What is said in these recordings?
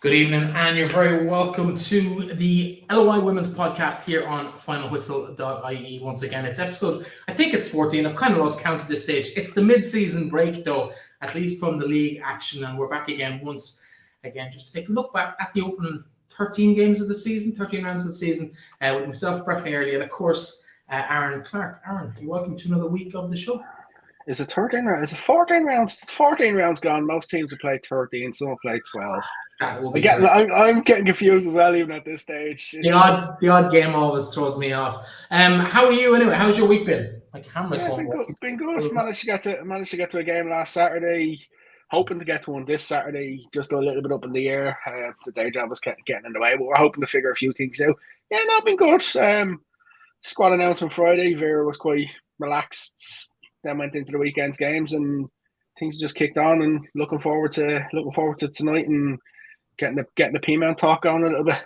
Good evening, and you're very welcome to the LOIWomen's podcast here on finalwhistle.ie. Once again, it's episode, I think it's 14. I've kind of lost count at this stage. It's the mid-season break, though, at least from the league action, and we're back again once again just to take a look back at the opening 13 games of the season, 13 rounds of the season, with myself, Breifne and Aaron, and of course, Aaron Clark. Aaron, you're welcome to another week of the show. Is it 13 rounds? Is it 14 rounds? It's 14 rounds gone. Most teams have played 13, some have played 12. I'm getting confused as well, even at this stage. The odd game always throws me off. How are you anyway? How's your week been? My camera's been good. Managed to get to a game last Saturday. Hoping to get to one this Saturday. Just a little bit up in the air. The day job was getting in the way, but we're hoping to figure a few things out. Yeah, no, been good. Squad announcement Friday. Vera was quite relaxed. Then went into the weekend's games and things just kicked on, and looking forward to tonight and getting the Peamount talk going a little bit.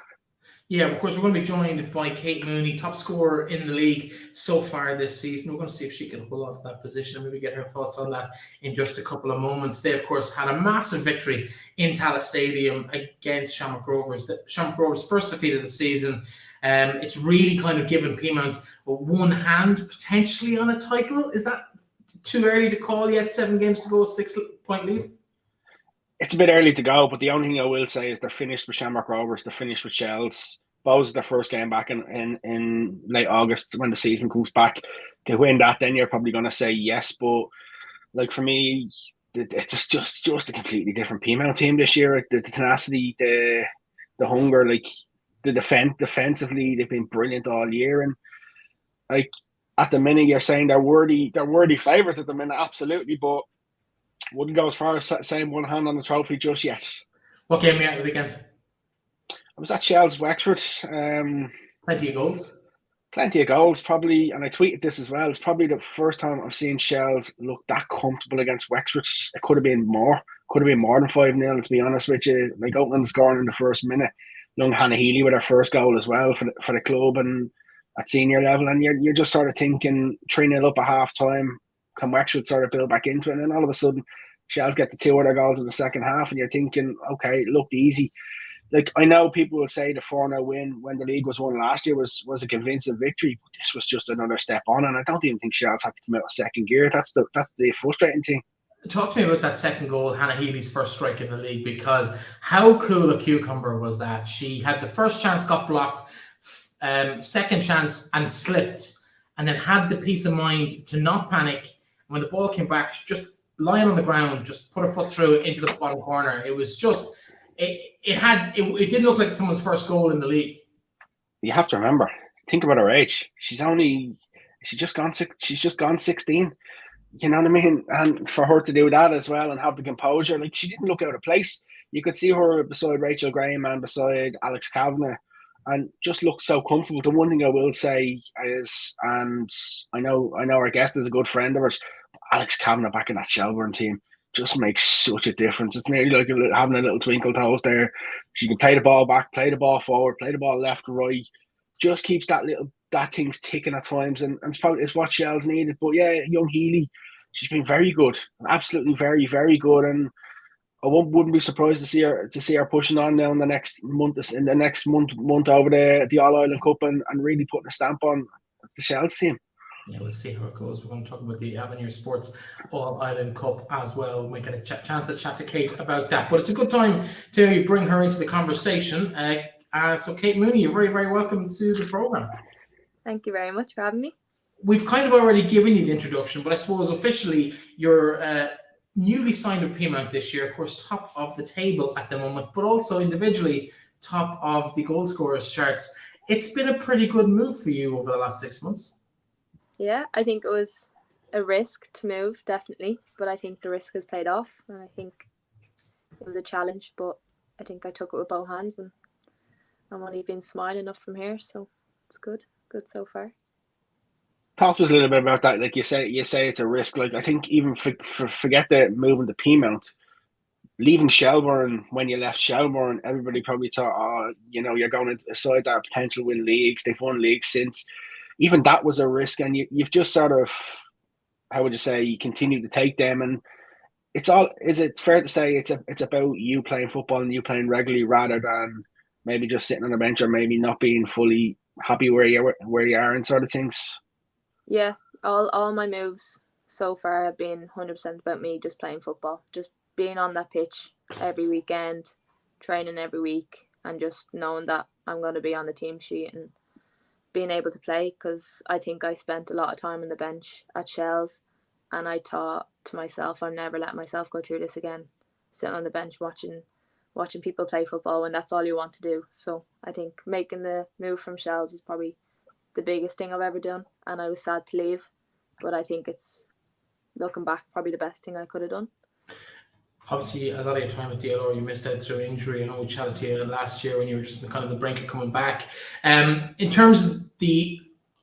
Yeah, of course, we're going to be joined by Kate Mooney, top scorer in the league so far this season. We're going to see if she can hold on to that position and maybe get her thoughts on that in just a couple of moments. They, of course, had a massive victory in Tallaght Stadium against Shamrock Rovers. Shamrock Rovers' first defeat of the season. It's really kind of given Peamount one hand potentially on a title. Is that too early to call yet? 7 games to go, 6-point lead. It's a bit early to go, but the only thing I will say is they're finished with Shamrock Rovers. They're finished with Shells. Bowes is their first game back in late August when the season comes back. To win that, then you're probably going to say yes. But like for me, it's just a completely different Peamount team this year. The tenacity, the hunger, like the defensively, they've been brilliant all year. And like at the minute, you're saying they're worthy favourites at the minute, absolutely, but wouldn't go as far as saying one hand on the trophy just yet. What game were you at the weekend? I was at Shells Wexford. Plenty of goals. Plenty of goals, probably, and I tweeted this as well. It's probably the first time I've seen Shells look that comfortable against Wexford. It could have been more. Could have been more than 5-0, to be honest with you. Like opening the scoring in the first minute. Young Hannah Healy with her first goal as well for the club and at senior level. And you're just sort of thinking 3-0 up at half time. Can Wexford sort of build back into it? And then all of a sudden, Shells get the 2 other goals in the second half, and you're thinking, okay, it looked easy. Like, I know people will say the 4-0 win when the league was won last year was a convincing victory, but this was just another step on, and I don't even think Shells had to come out of second gear. That's the frustrating thing. Talk to me about that second goal, Hannah Healy's first strike in the league, because how cool a cucumber was that? She had the first chance, got blocked, second chance and slipped, and then had the peace of mind to not panic. When the ball came back, just lying on the ground, just put her foot through it into the bottom corner. It was just, it didn't look like someone's first goal in the league. You have to remember, think about her age. She's just gone 16. You know what I mean? And for her to do that as well and have the composure, like she didn't look out of place. You could see her beside Rachel Graham and beside Alex Kavanagh, and just looked so comfortable. The one thing I will say is, and I know our guest is a good friend of ours, Alex Kavanagh back in that Shelbourne team just makes such a difference. It's nearly like having a little twinkle toes there. She can play the ball back, play the ball forward, play the ball left, right. Just keeps that thing's ticking at times, and it's what Shells needed. But yeah, young Healy, she's been very good, absolutely very, very good, and I wouldn't be surprised to see her pushing on now in the next month over the All Ireland Cup and really putting a stamp on the Shells team. Yeah, we'll see how it goes. We're going to talk about the Avenir Sports All Ireland Cup as well. We might get a chance to chat to Kate about that. But it's a good time to bring her into the conversation. So Kate Mooney, you're very, very welcome to the programme. Thank you very much for having me. We've kind of already given you the introduction, but I suppose officially you're newly signed with Peamount this year, of course, top of the table at the moment, but also individually top of the goal scorers charts. It's been a pretty good move for you over the last 6 months. Yeah, I think it was a risk to move, definitely, but I think the risk has paid off, and I think it was a challenge, but I think I took it with both hands, and I'm only been smiling up from here, so it's good so far. Talk to us a little bit about that. Like you say it's a risk. Like I think even forget the moving to Peamount, leaving Shelbourne. When you left Shelbourne, everybody probably thought, you're going to aside that potential win leagues. They've won leagues since. Even that was a risk, and you've just sort of, how would you say, you continue to take them, and Is it fair to say it's about you playing football and you playing regularly rather than maybe just sitting on the bench or maybe not being fully happy where you are and sort of things? Yeah, all my moves so far have been 100% about me just playing football, just being on that pitch every weekend, training every week, and just knowing that I'm going to be on the team sheet and being able to play, because I think I spent a lot of time on the bench at Shells, and I thought to myself, I'm never letting myself go through this again, sitting on the bench watching people play football when that's all you want to do. So I think making the move from Shells was probably the biggest thing I've ever done, and I was sad to leave, but I think it's, looking back, probably the best thing I could have done. Obviously, a lot of your time at DLR, you missed out through injury. I know we chatted to you last year when you were just kind of the brink of coming back. In terms of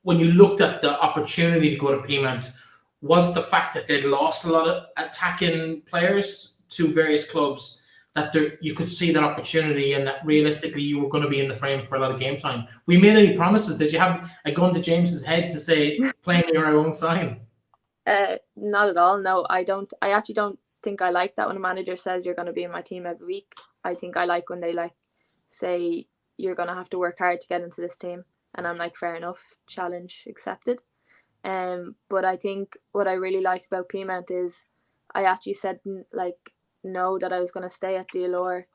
when you looked at the opportunity to go to Peamount, was the fact that they'd lost a lot of attacking players to various clubs, that you could see that opportunity and that realistically you were going to be in the frame for a lot of game time? We made any promises? Did you have a gun to James's head to say, play me or I won't sign? Not at all. No, I don't. I actually don't think I like that when a manager says you're going to be in my team every week. I think I like when they say you're going to have to work hard to get into this team, and I'm like, fair enough, challenge accepted. But I think what I really like about Peamount is I actually said no, that I was going to stay at DLR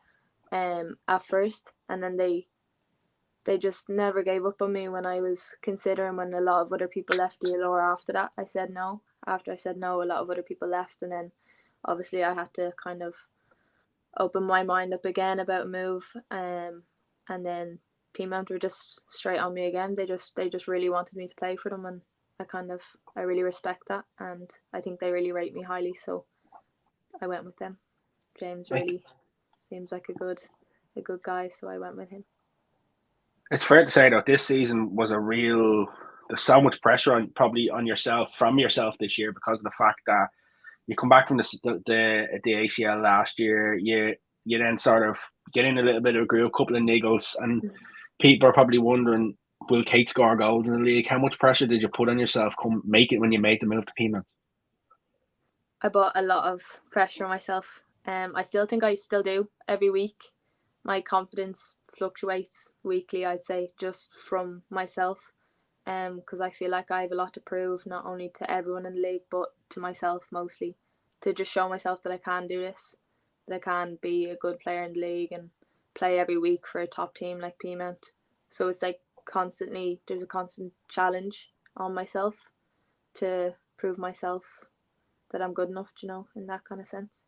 at first, and then they just never gave up on me when I was considering, when a lot of other people left DLR after that. I said no. After I said no, a lot of other people left, and then obviously I had to kind of open my mind up again about a move. And then Peamount were just straight on me again. They just really wanted me to play for them, and I really respect that, and I think they really rate me highly, so I went with them. James really seems like a good guy, so I went with him. It's fair to say that this season was there's so much pressure on yourself this year, because of the fact that you come back from the ACL last year, you then sort of get in a little bit of a groove, a couple of niggles, and people are probably wondering, will Kate score goals in the league? How much pressure did you put on yourself when you made the move to Peamount? I bought a lot of pressure on myself. I still think I still do every week. My confidence fluctuates weekly, I'd say, just from myself, because I feel like I have a lot to prove, not only to everyone in the league but to myself mostly, to just show myself that I can do this, that I can be a good player in the league and play every week for a top team like Peamount. So it's like there's a constant challenge on myself to prove myself that I'm good enough, in that kind of sense.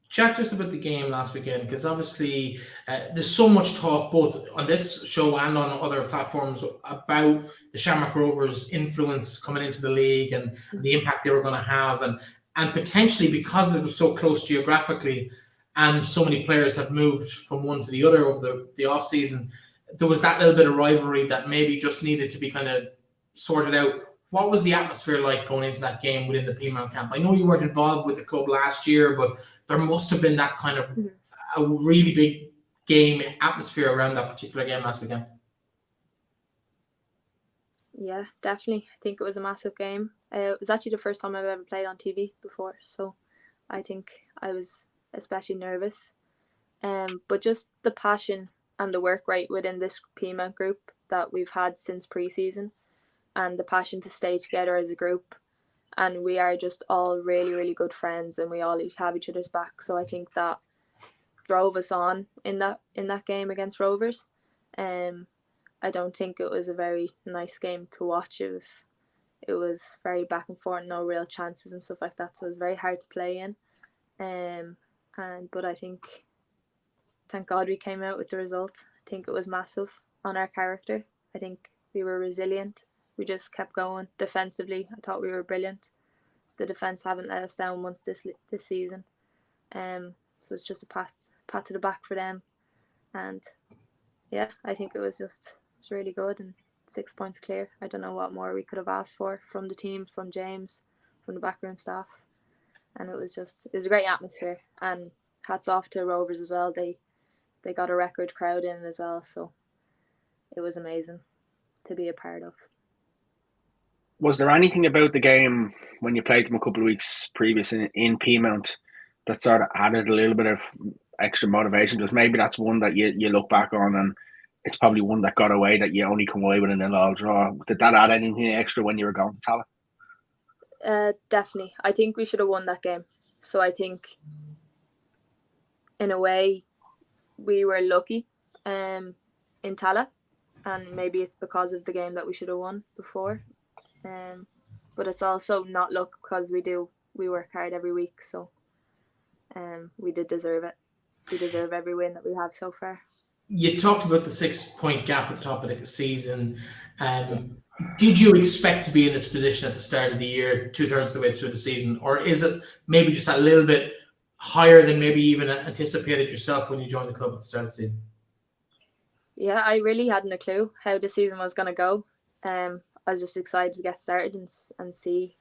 Chat to us about the game last weekend, because obviously there's so much talk both on this show and on other platforms about the Shamrock Rovers' influence coming into the league and the impact they were going to have, and potentially because they were so close geographically and so many players have moved from one to the other over the off season, there was that little bit of rivalry that maybe just needed to be kind of sorted out. What was the atmosphere like going into that game within the Peamount camp? I know you weren't involved with the club last year, but there must have been that kind of a really big game atmosphere around that particular game last weekend. Yeah, definitely. I think it was a massive game. It was actually the first time I've ever played on TV before, so I think I was especially nervous. But just the passion and the work rate within this Peamount group that we've had since pre-season, and the passion to stay together as a group, and we are just all really, really good friends, and we all have each other's back. So I think that drove us on in that game against Rovers. I don't think it was a very nice game to watch. It was very back and forth, no real chances and stuff like that. So it was very hard to play in. But I think, thank God we came out with the result. I think it was massive on our character. I think we were resilient. We just kept going defensively. I thought we were brilliant. The defence haven't let us down once this season. So it's just a pat to the back for them. And yeah, I think it was really good, and 6 points clear. I don't know what more we could have asked for from the team, from James, from the backroom staff. And it was a great atmosphere. And hats off to Rovers as well. They got a record crowd in as well. So it was amazing to be a part of. Was there anything about the game when you played them a couple of weeks previous in Peamount that sort of added a little bit of extra motivation? Because maybe that's one that you look back on and it's probably one that got away, that you only come away with an 0-0 draw. Did that add anything extra when you were going to Tallaght? Definitely. I think we should have won that game. So I think, in a way, we were lucky in Tallaght, and maybe it's because of the game that we should have won before. But it's also not luck, because we work hard every week, so we did deserve it. We deserve every win that we have so far. You talked about the 6-point gap at the top of the season. Did you expect to be in this position at the start of the year, 2/3 of the way through the season, or is it maybe just a little bit higher than maybe even anticipated yourself when you joined the club at the start of the season? Yeah, I really hadn't a clue how the season was going to go. I was just excited to get started and see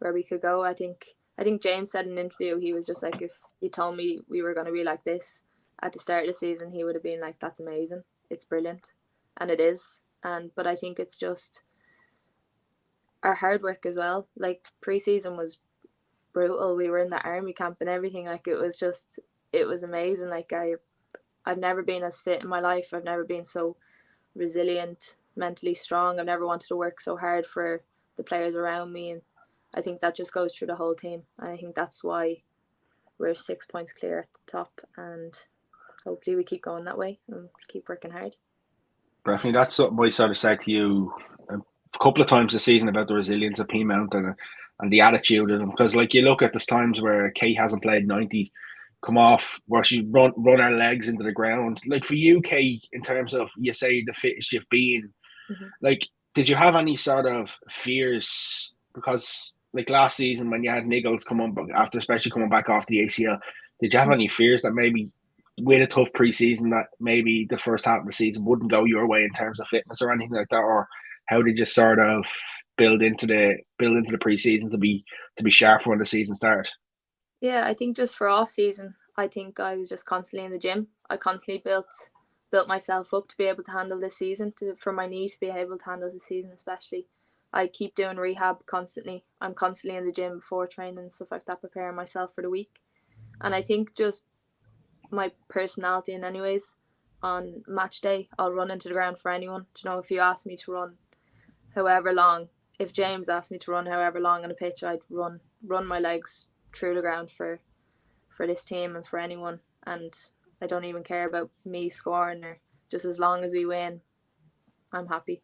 where we could go. I think James said in an interview, he was just like, if you told me we were going to be like this at the start of the season, he would have been like, that's amazing, it's brilliant, and it is. But I think it's just our hard work as well. Like, pre-season was brutal. We were in the army camp and everything. Like, it was amazing. Like, I've never been as fit in my life. I've never been so resilient, mentally strong. I've never wanted to work so hard for the players around me, and I think that just goes through the whole team. And I think that's why we're 6 points clear at the top, and hopefully we keep going that way and keep working hard. Definitely, that's something I sort of said to you a couple of times this season about the resilience of Peamount and the attitude of them. Because, like, you look at there's times where Kate hasn't played 90, come off, where she run our legs into the ground. Like, for you, Kate, in terms of, you say, the fittest you've been, like, did you have any sort of fears? Because, like, last season when you had niggles come on, after especially coming back off the ACL, did you have any fears that maybe with a tough pre-season that maybe the first half of the season wouldn't go your way in terms of fitness or anything like that? Or how did you sort of build into the pre-season to be sharper when the season started? Yeah, I think just for off season, I think I was just constantly in the gym. I constantly built myself up to be able to handle this season, for my knee to be able to handle the season especially. I keep doing rehab constantly. I'm constantly in the gym before training and stuff like that, preparing myself for the week. And I think just my personality in any ways, on match day, I'll run into the ground for anyone. You know, if you ask me to run however long, if James asked me to run however long on a pitch, I'd run my legs through the ground for this team and for anyone. And I don't even care about me scoring, or just as long as we win, I'm happy.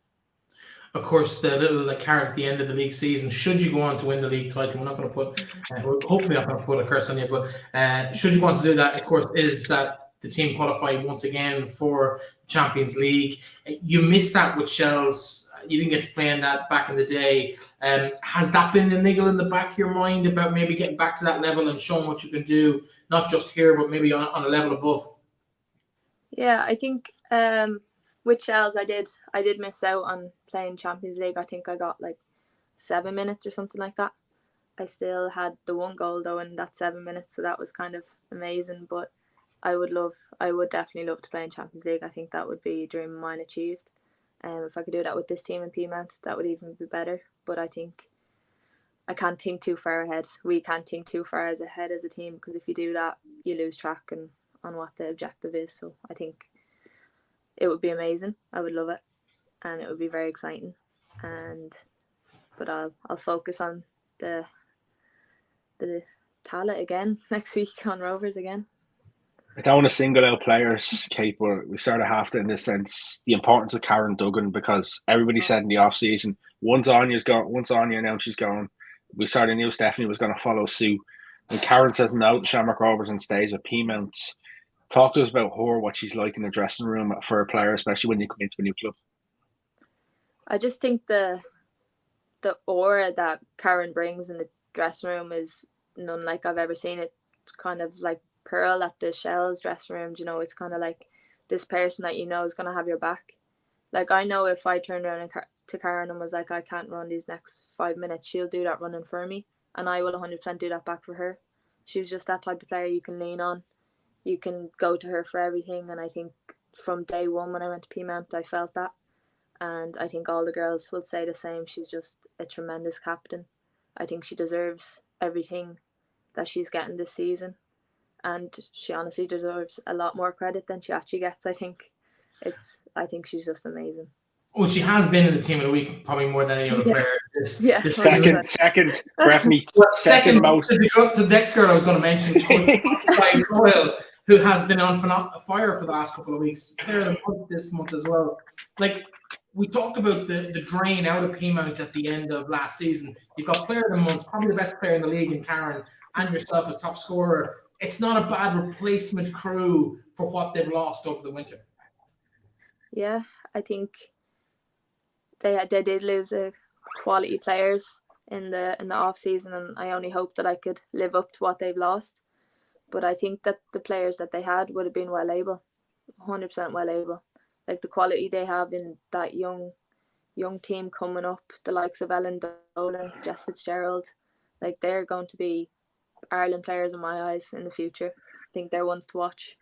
Of course, the carrot at the end of the league season, should you go on to win the league title, we're not going to put, we're hopefully not going to put a curse on you, but should you want to do that, of course, is that the team qualify once again for Champions League. You missed that with Shells. You didn't get to play in that back in the day. Has that been a niggle in the back of your mind about maybe getting back to that level and showing what you can do, not just here, but maybe on a level above? Yeah, I think with Shells, I did miss out on playing Champions League. I think I got like 7 minutes or something like that. I still had the one goal though in that 7 minutes, so that was kind of amazing. But I would definitely love to play in Champions League. I think that would be a dream of mine achieved. If I could do that with this team in Peamount, that would even be better. But I think I can't think too far ahead. We can't think too far ahead as a team, because if you do that, you lose track on what the objective is. So I think it would be amazing. I would love it, and it would be very exciting. But I'll focus on the Tallaght again next week, on Rovers again. I don't want to single out players, Kate, but we sort of have to, in this sense, the importance of Karen Duggan, because everybody said in the off season, once Anya announced she's gone, we sort of knew Stephanie was going to follow suit. When Karen says no to Shamrock Rovers and stays with Peamount, talk to us about her, what she's like in the dressing room for a player, especially when you come into a new club. I just think the aura that Karen brings in the dressing room is none like I've ever seen it. It's kind of like Pearl at the Shells dressing room. You know, it's kind of like this person that you know is going to have your back. Like, I know if I turned around to Karen and was like, I can't run these next 5 minutes, she'll do that running for me, and I will 100% do that back for her. She's just that type of player you can lean on. You can go to her for everything, and I think from day one when I went to Peamount, I felt that. And I think all the girls will say the same. She's just a tremendous captain. I think she deserves everything that she's getting this season. and she honestly deserves a lot more credit than she actually gets. I think she's just amazing. Well, she has been in the team of the week probably more than any other player. This second, Breifne, second most. The next girl I was going to mention, Coyle, who has been on fire for the last couple of weeks. Player of the month this month as well. Like, we talked about the drain out of Peamount at the end of last season. You've got player of the month, probably the best player in the league in Karen, and yourself as top scorer. It's not a bad replacement crew for what they've lost over the winter. Yeah, I think they did lose quality players in the off season, and I only hope that I could live up to what they've lost. But I think that the players that they had would have been well able, 100% well able. Like the quality they have in that young team coming up, the likes of Ellen Dolan, Jess Fitzgerald, like they're going to be Ireland players in my eyes in the future. I think they're ones to watch.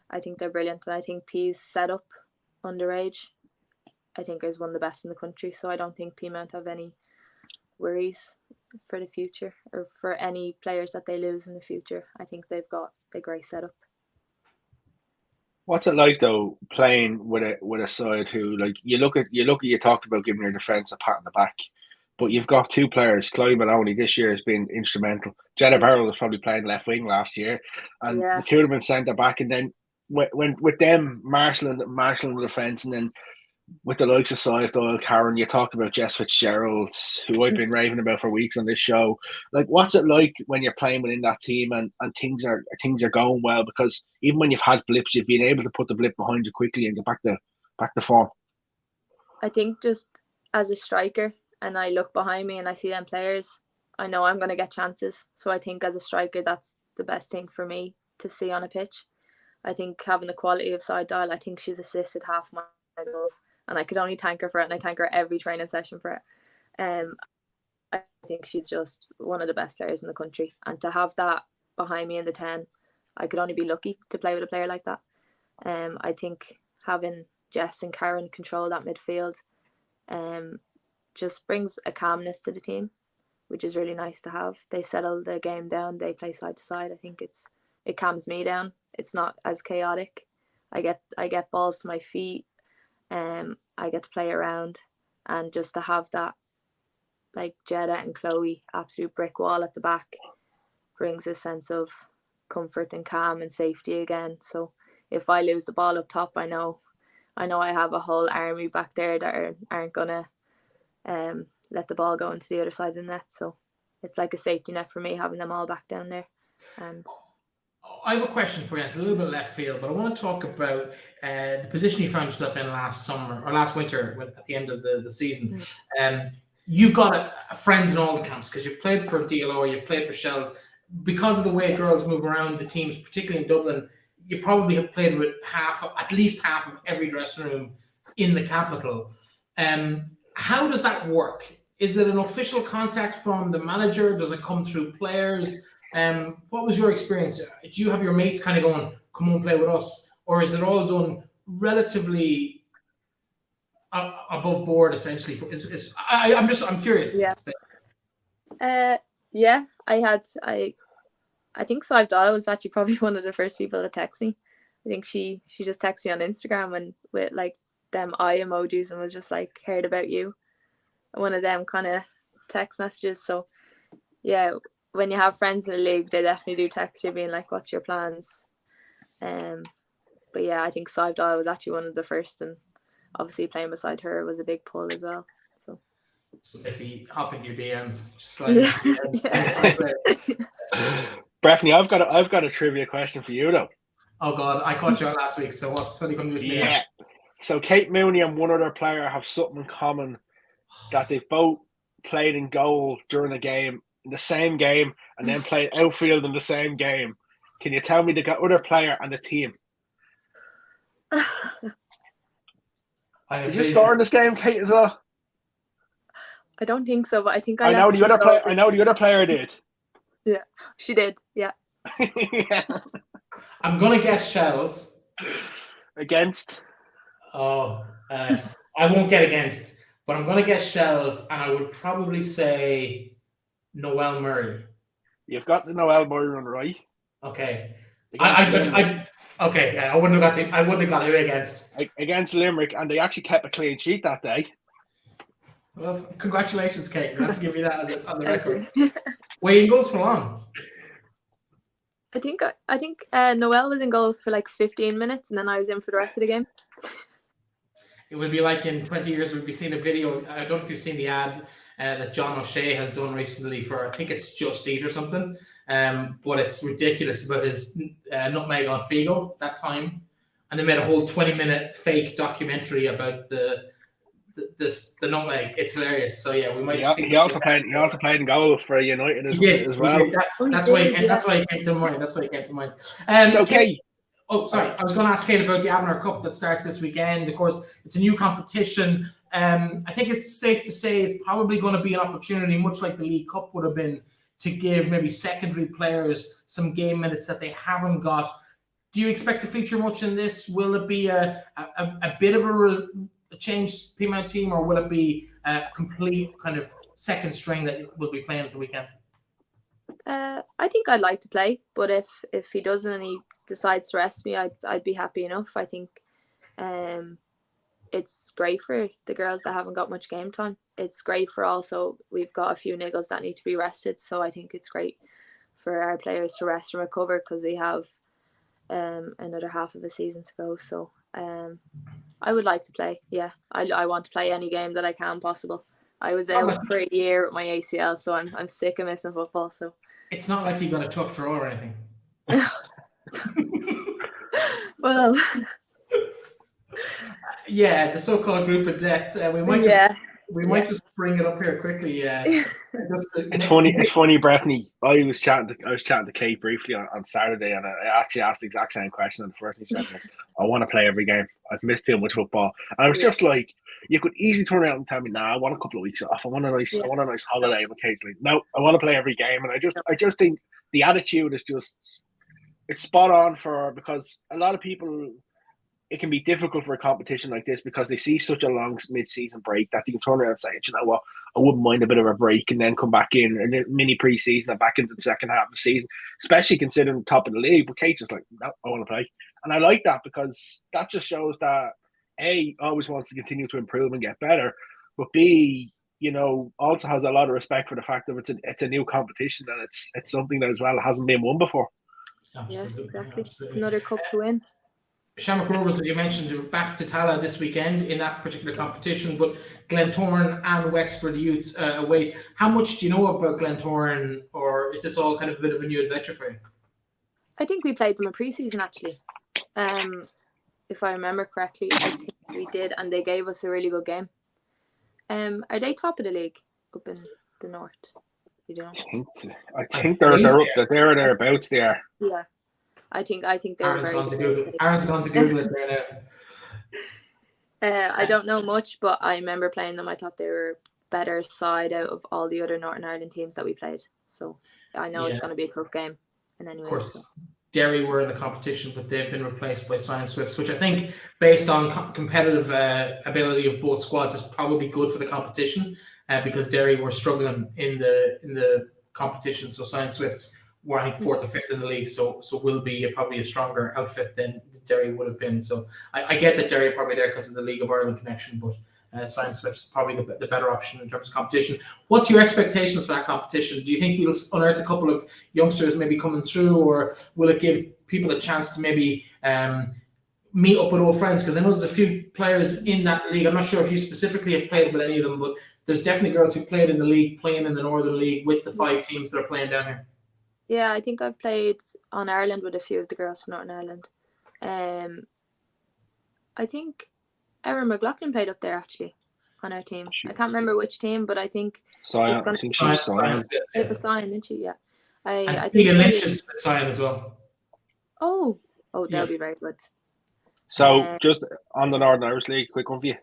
I think they're brilliant, and I think P's setup underage, I think is one of the best in the country. So I don't think Peamount have any worries for the future or for any players that they lose in the future. I think they've got a great setup. What's it like though playing with a side who, like, you talked about giving your defence a pat on the back, but you've got two players. Chloe Maloney this year has been instrumental. Jenna Barrow was probably playing left wing last year, and the two of them been centre back, and then when with them marshalling the defence, and then with the likes of Sive Doyle, Karen, you talked about Jess Fitzgerald, who I've been raving about for weeks on this show. Like, what's it like when you're playing within that team and things are going well? Because even when you've had blips, you've been able to put the blip behind you quickly and get back to form. I think just as a striker, and I look behind me and I see them players, I know I'm going to get chances. So I think as a striker, that's the best thing for me to see on a pitch. I think having the quality of Sive Doyle, I think she's assisted half my goals. And I could only thank her for it, and I thank her every training session for it. I think she's just one of the best players in the country, and to have that behind me in the 10, I could only be lucky to play with a player like that. I think having Jess and Karen control that midfield just brings a calmness to the team, which is really nice to have. They settle the game down, they play side to side. I think it calms me down. It's not as chaotic. I get balls to my feet. I get to play around, and just to have that, like Jetta and Chloe, absolute brick wall at the back, brings a sense of comfort and calm and safety again. So if I lose the ball up top, I know I have a whole army back there that aren't gonna let the ball go into the other side of the net. So it's like a safety net for me, having them all back down there. I have a question for you. It's a little bit left field, but I want to talk about the position you found yourself in last winter at the end of the season. You've got friends in all the camps because you've played for DLO, you've played for Shells. Because of the way girls move around the teams, particularly in Dublin, you probably have played with at least half of every dressing room in the capital. How does that work? Is it an official contact from the manager? Does it come through players? What was your experience? Do you have your mates kind of going, come on, play with us? Or is it all done relatively above board, essentially? I'm curious. Yeah. I think Sive Doyle was actually probably one of the first people to text me. I think she just texted me on Instagram and with like them eye emojis and was just like, heard about you. One of them kind of text messages. So yeah, when you have friends in the league, they definitely do text you being like, what's your plans? But yeah, I think Sive Doyle was actually one of the first, and obviously playing beside her was a big pull as well. So basically hop into your DMs, just slide Breifne, I've got a trivia question for you though. Oh God, I caught you on last week. So what are you going to do with me? Yeah. So Kate Mooney and one other player have something in common, that they've both played in goal during the game, in the same game, and then played outfield in the same game. Can you tell me the other player and the team? Did you score in this game, Kate, as well? I don't think so, but I think I know the other player. I know the other player did. Yeah, she did. Yeah. Yeah. I'm gonna guess Shells. Against? Oh, I won't get against, but I'm gonna guess Shells, and I would probably say Noelle Murray. You've got the Noelle Murray one right. Okay. Against I wouldn't have got who against Limerick, and they actually kept a clean sheet that day. Well, congratulations, Kate. I have to give you that on the Thank record. you. Were you in goals for long? I think Noelle was in goals for like 15 minutes, and then I was in for the rest of the game. It would be like in 20 years, we'd be seeing a video. I don't know if you've seen the ad that John O'Shea has done recently for, I think it's Just Eat or something. But it's ridiculous about his nutmeg on Figo that time. And they made a whole 20-minute fake documentary about the nutmeg. It's hilarious. So yeah, we might. He also played in goal for United as well. That's why he came to mind. That's why he came to mind. So Kate. Oh, sorry. I was going to ask Kate about the Avenir Cup that starts this weekend. Of course, it's a new competition. I think it's safe to say it's probably going to be an opportunity, much like the League Cup would have been, to give maybe secondary players some game minutes that they haven't got. Do you expect to feature much in this? Will it be a bit of a changed Peamount team, or will it be a complete kind of second string that will be playing at the weekend? I think I'd like to play, but if he doesn't and he decides to rest me, I'd be happy enough. I think it's great for the girls that haven't got much game time. It's great for also, we've got a few niggles that need to be rested, so I think it's great for our players to rest and recover, because we have another half of a season to go. So I would like to play. Yeah, I want to play any game that I can possible. I was out for a year with my ACL, so I'm sick of missing football. So it's not like you got a tough draw or anything. Well, yeah, the so-called group of death. We might just bring it up here quickly. It's funny, Breifne. I was chatting to Kate briefly on Saturday, and I actually asked the exact same question. And the first thing she said was, "I want to play every game. I've missed too much football." And I was just like, you could easily turn around and tell me, "Nah, I want a couple of weeks off. I want a nice holiday occasionally." No, I want to play every game, and I just think the attitude is it's spot on because a lot of people, it can be difficult for a competition like this because they see such a long mid-season break that they can turn around and say, "You know what, I wouldn't mind a bit of a break," and then come back in and then mini pre-season and back into the second half of the season, especially considering top of the league. But Kate's just like, "No, I want to play." And I like that because that just shows that A, always wants to continue to improve and get better, but B, also has a lot of respect for the fact that it's a new competition and it's something that as well hasn't been won before. Absolutely, yeah, exactly. Absolutely. It's another cup to win. Shamrock Rovers, as you mentioned, are back to Tallaght this weekend in that particular competition, but Glentoran and Wexford Youths await. How much do you know about Glentoran, or is this all kind of a bit of a new adventure for you? I think we played them in pre-season, actually. If I remember correctly, I think we did, and they gave us a really good game. Are they top of the league up in the north? You don't know? I think they're up there or thereabouts there. Yeah. I think they're Aaron's gone to Google it there now. I don't know much, but I remember playing them. I thought they were better side out of all the other Northern Ireland teams that we played. So I know it's going to be a tough game. Of course, Derry were in the competition, but they've been replaced by Science Swifts, which I think, based on competitive ability of both squads, is probably good for the competition because Derry were struggling in the competition. So Science Swifts were, I think, 4th or 5th in the league, so will be probably a stronger outfit than Derry would have been. So I get that Derry are probably there because of the League of Ireland connection, but Science Swift's probably the better option in terms of competition. What's your expectations for that competition? Do you think we'll unearth a couple of youngsters maybe coming through, or will it give people a chance to maybe meet up with old friends? Because I know there's a few players in that league. I'm not sure if you specifically have played with any of them, but there's definitely girls who played in the league, playing in the Northern League with the 5 teams that are playing down here. Yeah, I think I've played on Ireland with a few of the girls from Northern Ireland. I think Erin McLaughlin played up there actually on our team. I can't remember which team, but I think Sion. I think she was Sion. For Sion, didn't she? Yeah. I think Megan Lynch is with Sion as well. Oh, that'll be very good. So just on the Northern Irish League, quick one for you.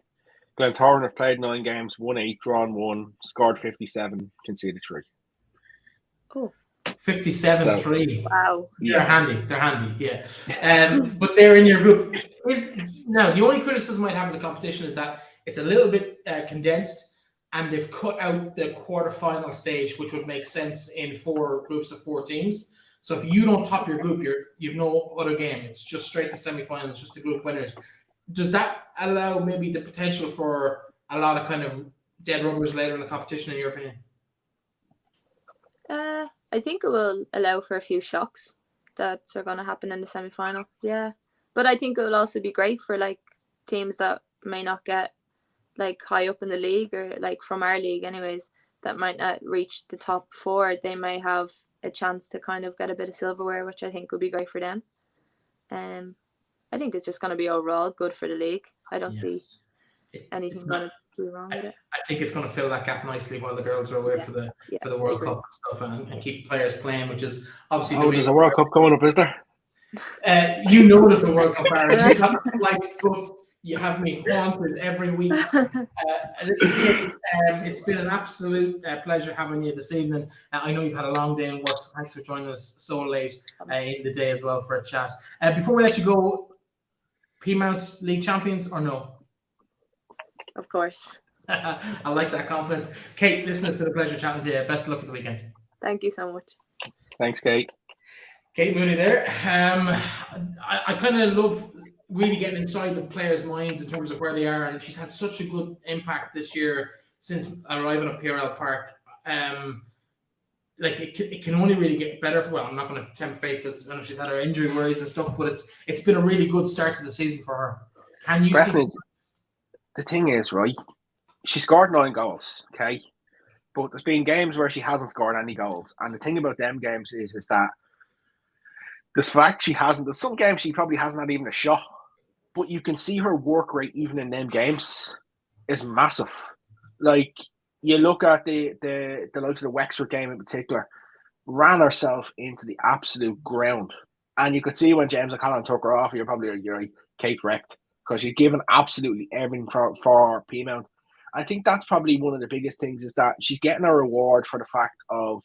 Glentoran have played 9 games, won 8, drawn 1, scored 57, conceded 3. Oh. 57-3. Wow. They're handy, yeah. But they're in your group. Now, the only criticism I'd have of the competition is that it's a little bit condensed, and they've cut out the quarterfinal stage, which would make sense in 4 groups of 4 teams. So if you don't top your group, you've no other game. It's just straight to semi-finals, just the group winners. Does that allow maybe the potential for a lot of kind of dead rubbers later in the competition, in your opinion? I think it will allow for a few shocks that are going to happen in the semi-final. Yeah, but I think it will also be great for like teams that may not get like high up in the league, or like from our league anyways, that might not reach the top 4. They may have a chance to kind of get a bit of silverware, which I think would be great for them. I think it's just going to be overall good for the league. I don't see anything going to be wrong with it. I think it's going to fill that gap nicely while the girls are away for the World Cup and stuff, and keep players playing, which is obviously there's a World Cup coming up, is there? You know there's a World Cup, Aaron. You have flights booked. You have me haunted every week. Listen, Kate, it's been an absolute pleasure having you this evening. I know you've had a long day in work, so thanks for joining us so late in the day as well for a chat. Before we let you go, Peamount League champions or no? Of course. I like that confidence. Kate, listen, it's been a pleasure chatting to you. Best of luck at the weekend. Thank you so much. Thanks, Kate. Kate Mooney there. I kind of love really getting inside the players' minds in terms of where they are, and she's had such a good impact this year since arriving at PRL Park. Like it can only really get better. Well, I'm not going to tempt fate because I know she's had her injury worries and stuff, but it's been a really good start to the season for her. Can you see? The thing is, right, she scored 9 goals, okay? But there's been games where she hasn't scored any goals. And the thing about them games is that the fact there's some games she probably hasn't had even a shot. But you can see her work rate even in them games is massive. Like, you look at the likes of the Wexford game in particular, ran herself into the absolute ground. And you could see when James O'Connell took her off, you're like, Kate wrecked. Because you've given absolutely everything for Peamount. I think that's probably one of the biggest things, is that she's getting a reward for the fact of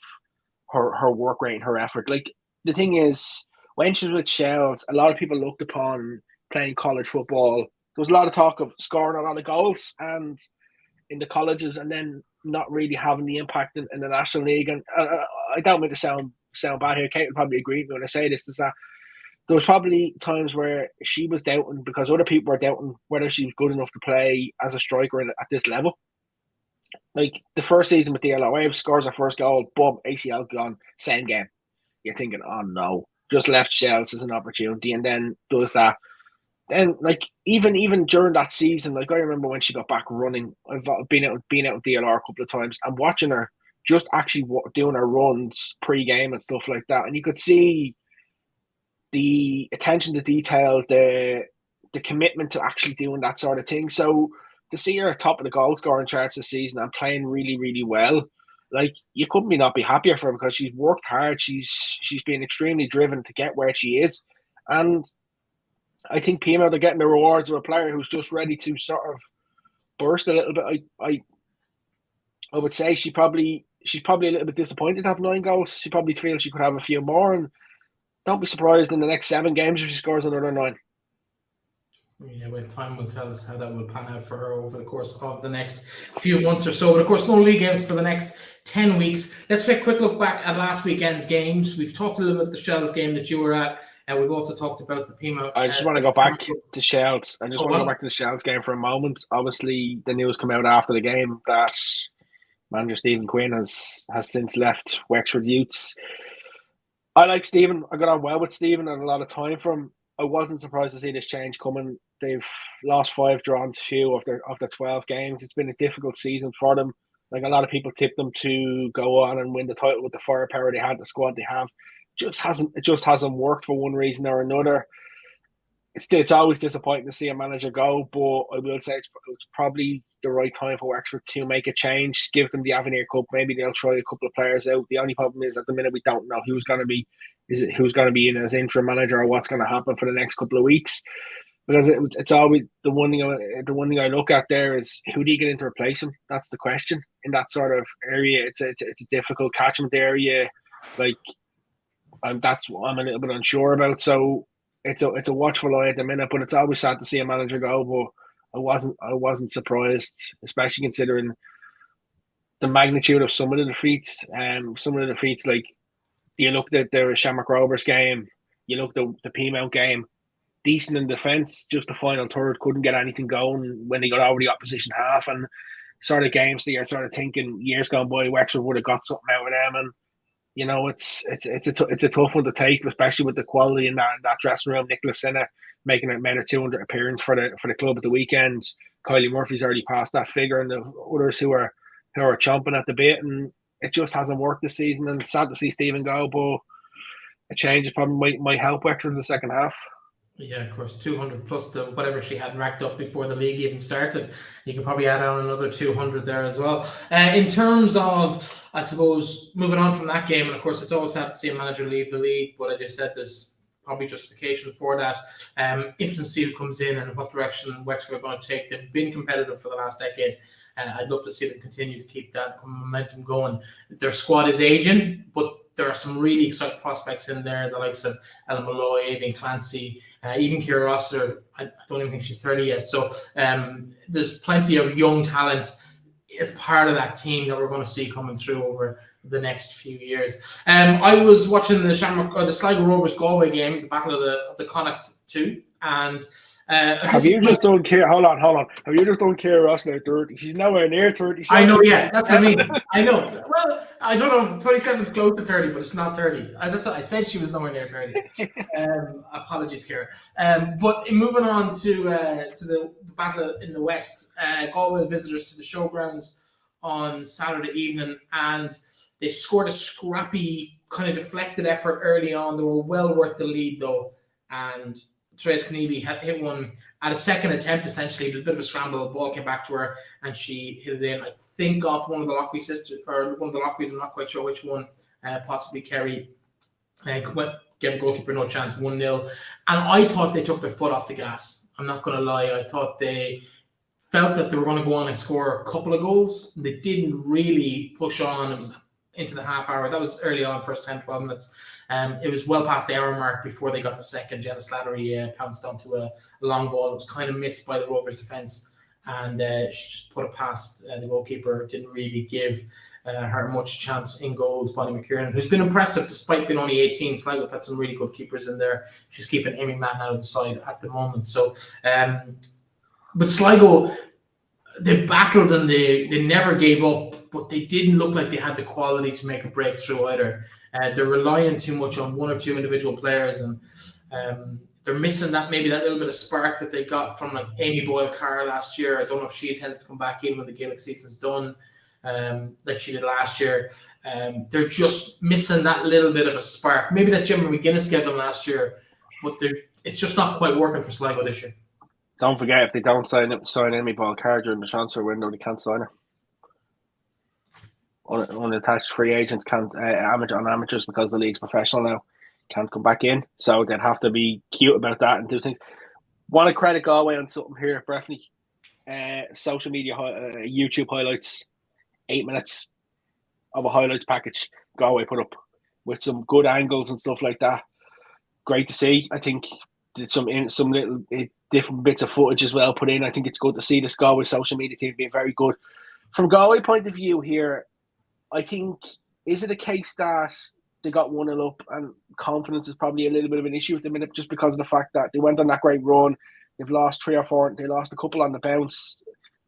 her work rate and her effort. Like, the thing is, when she was with Shells, a lot of people looked upon playing college football. There was a lot of talk of scoring a lot of goals and in the colleges, and then not really having the impact in the National League. And I don't mean to sound bad here. Kate will probably agree with me when I say this, is that there was probably times where she was doubting, because other people were doubting whether she was good enough to play as a striker at this level. Like, the first season with the LOIWomen, scores her first goal, boom, ACL gone, same game. You're thinking, oh no, just left Shells as an opportunity, and then does that. Then, like, even during that season, like, I remember when she got back running, I've been out with DLR a couple of times, and watching her just actually doing her runs pre-game and stuff like that, and you could see the attention to detail, the commitment to actually doing that sort of thing. So to see her top of the goal scoring charts this season and playing really, really well, like, you couldn't not be happier for her, because she's worked hard. She's been extremely driven to get where she is. And I think Peamount are getting the rewards of a player who's just ready to sort of burst a little bit. I would say she's probably a little bit disappointed to have 9 goals. She probably feels she could have a few more, and don't be surprised in the next 7 games if she scores another 9. Yeah, well, time will tell us how that will pan out for her over the course of the next few months or so. But of course, no league games for the next 10 weeks. Let's take a quick look back at last weekend's games. We've talked a little bit about the Shells game that you were at, and we've also talked about the Peamount. I just want to go back to Shells. I just want to go back to the Shells game for a moment. Obviously, the news came out after the game that manager Stephen Quinn has since left Wexford Youths. I like Stephen. I got on well with Stephen and a lot of time for him. I wasn't surprised to see this change coming. They've lost 5, drawn 2 of their 12 games. It's been a difficult season for them. Like, a lot of people tipped them to go on and win the title with the firepower they had, the squad they have. It just hasn't worked for one reason or another. It's always disappointing to see a manager go, but I will say it's probably the right time for Wexford to make a change, give them the Avenir Cup. Maybe they'll try a couple of players out. The only problem is, at the minute, we don't know who's going to be in as interim manager, or what's going to happen for the next couple of weeks. Because it's always the one thing I look at there is, who do you get in to replace him? That's the question in that sort of area. It's a difficult catchment area. Like, that's what I'm a little bit unsure about. So it's a watchful eye at the minute. But it's always sad to see a manager go. But I wasn't surprised, especially considering the magnitude of some of the defeats. Some of the defeats, like You look at the Shamrock Rovers game, you look at the Peamount game, decent in defence, just the final third, couldn't get anything going when they got over the opposition half, and sort of games that you're sort of thinking years gone by, Wexford would have got something out of them, and you know it's a tough one to take, especially with the quality in that dressing room. Nicholas Sinna making it made a 200 appearance for the club at the weekend. Kylie Murphy's already passed that figure, and the others who are chomping at the bit, and it just hasn't worked this season. And it's sad to see Stephen go, but a change probably might help Wexford in the second half. Yeah, of course, 200 plus the whatever she had racked up before the league even started. You can probably add on another 200 there as well. In terms of, I suppose, moving on from that game, and of course, it's always sad to see a manager leave the league, but as you said, there's probably justification for that. Interesting to see who comes in and what direction Wexford are going to take. They've been competitive for the last decade. I'd love to see them continue to keep that momentum going. Their squad is aging, but there are some really exciting prospects in there, the likes of Ellen Malloy, Avian Clancy, even Ciara Rossiter. I don't even think she's 30 yet. So there's plenty of young talent as part of that team that we're going to see coming through over the next few years. I was watching the Sligo Rovers Galway game, the Battle of the Connacht 2, and have you just done care? Hold on. Have you just done Ciara Rossiter 30? She's nowhere near 30. I know, yeah, that's what I mean. I know. Well, I don't know. 27 is close to 30, but it's not 30. That's what I said. She was nowhere near 30. Apologies, Ciara. But moving on to the battle in the West, Galway visitors to the showgrounds on Saturday evening, and they scored a scrappy, kind of deflected effort early on. They were well worth the lead though, and Therese Kniebe had hit one at a second attempt, essentially. It was a bit of a scramble. The ball came back to her and she hit it in, I think, off one of the Lockby sisters, or one of the Lockbys, I'm not quite sure which one, possibly Kerry. Gave the goalkeeper no chance, 1-0. And I thought they took their foot off the gas. I'm not going to lie. I thought they felt that they were going to go on and score a couple of goals. They didn't really push on. It was into the half hour. That was early on, first 10, 12 minutes. It was well past the hour mark before they got the second. Jenna Slattery pounced onto a long ball. It was kind of missed by the Rovers defence, and she just put it past the goalkeeper. Didn't really give her much chance in goals. Bonnie McKiernan, who's been impressive despite being only 18. Sligo have had some really good keepers in there. She's keeping Amy Madden out of the side at the moment. So, but Sligo, they battled and they never gave up, but they didn't look like they had the quality to make a breakthrough either. They're relying too much on one or two individual players, and they're missing that little bit of spark that they got from like Amy Boyle-Carr last year. I don't know if she intends to come back in when the Gaelic season's done, like she did last year. They're just missing that little bit of a spark. Maybe that Jim McGuinness gave them last year, but it's just not quite working for Sligo this year. Don't forget, if they don't sign Amy Boyle-Carr during the transfer window, they can't sign her. Unattached free agents can't amateurs, because the league's professional now, can't come back in, so they'd have to be cute about that and do things. Want to credit Galway on something here, Breifne. Social media YouTube highlights, 8 minutes of a highlights package Galway put up with some good angles and stuff like that. Great to see. I think did some little different bits of footage as well put in. I think it's good to see this Galway social media team being very good. From Galway point of view here, I think, is it a case that they got 1-0 up and confidence is probably a little bit of an issue at the minute, just because of the fact that they went on that great run, they've lost 3 or 4, they lost a couple on the bounce,